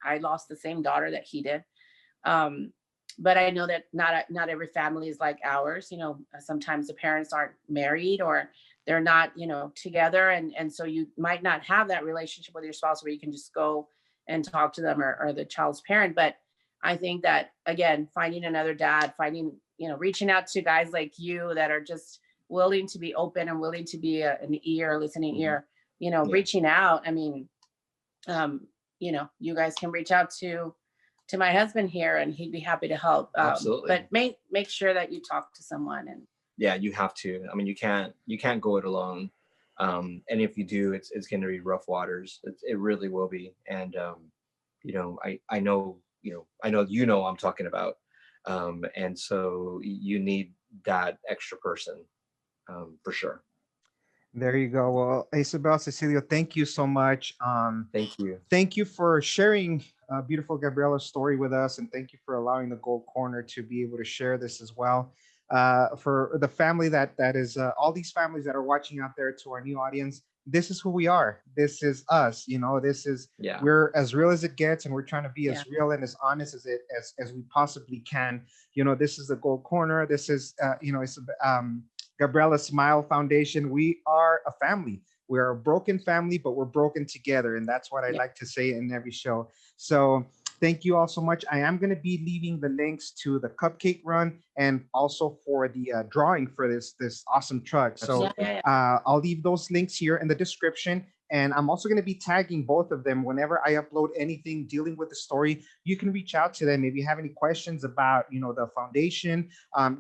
I lost the same daughter that he did. But I know that not every family is like ours. Sometimes the parents aren't married, or they're not, together. And so you might not have that relationship with your spouse where you can just go and talk to them, or the child's parent. But I think that, again, finding another dad, reaching out to guys like you that are just willing to be open and willing to be an ear, listening ear, reaching out. I mean, you guys can reach out to my husband here, and he'd be happy to help. Absolutely. But make sure that you talk to someone. And yeah, you have to. I mean, you can't go it alone. And if you do, it's going to be rough waters. It really will be. And I know I'm talking about. And so you need that extra person, for sure. There you go. Well, Isabel, Cecilio, thank you so much. Thank you. Thank you for sharing beautiful Gabriela's story with us, and thank you for allowing the Gold Corner to be able to share this as well. For the family that is all these families that are watching out there, to our new audience, this is who we are. This is us. This is we're as real as it gets, and we're trying to be as real and as honest as we possibly can. This is the Gold Corner. This is it's Gabriela Smile Foundation. We are a family. We're a broken family, but we're broken together. And that's what I like to say in every show. So Thank you all so much. I am going to be leaving the links to the cupcake run and also for the drawing for this awesome truck. So Yeah, yeah, I'll leave those links here in the description. And I'm also going to be tagging both of them whenever I upload anything dealing with the story. You can reach out to them if you have any questions about, the foundation.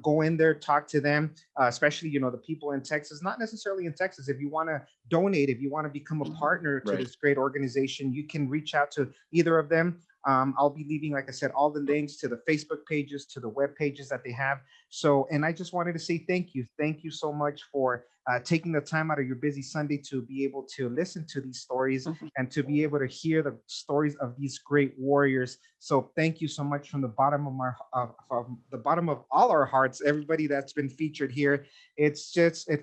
Go in there, talk to them, especially, the people in Texas, not necessarily in Texas. If you want to donate, if you want to become a partner to Right. this great organization, you can reach out to either of them. I'll be leaving, like I said, all the links to the Facebook pages, to the web pages that they have. So, and I just wanted to say thank you. Thank you so much for taking the time out of your busy Sunday to be able to listen to these stories Mhm. and to be able to hear the stories of these great warriors. So thank you so much from the bottom of from the bottom of all our hearts, everybody that's been featured here. It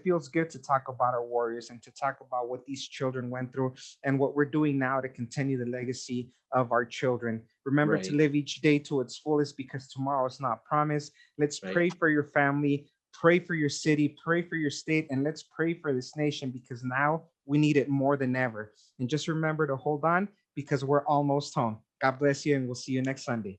feels good to talk about our warriors and to talk about what these children went through and what we're doing now to continue the legacy of our children. Remember to Right. live each day to its fullest because tomorrow is not promised. Let's Right. pray for your family, pray for your city, pray for your state, and let's pray for this nation because now we need it more than ever. And just remember to hold on because we're almost home. God bless you, and we'll see you next Sunday.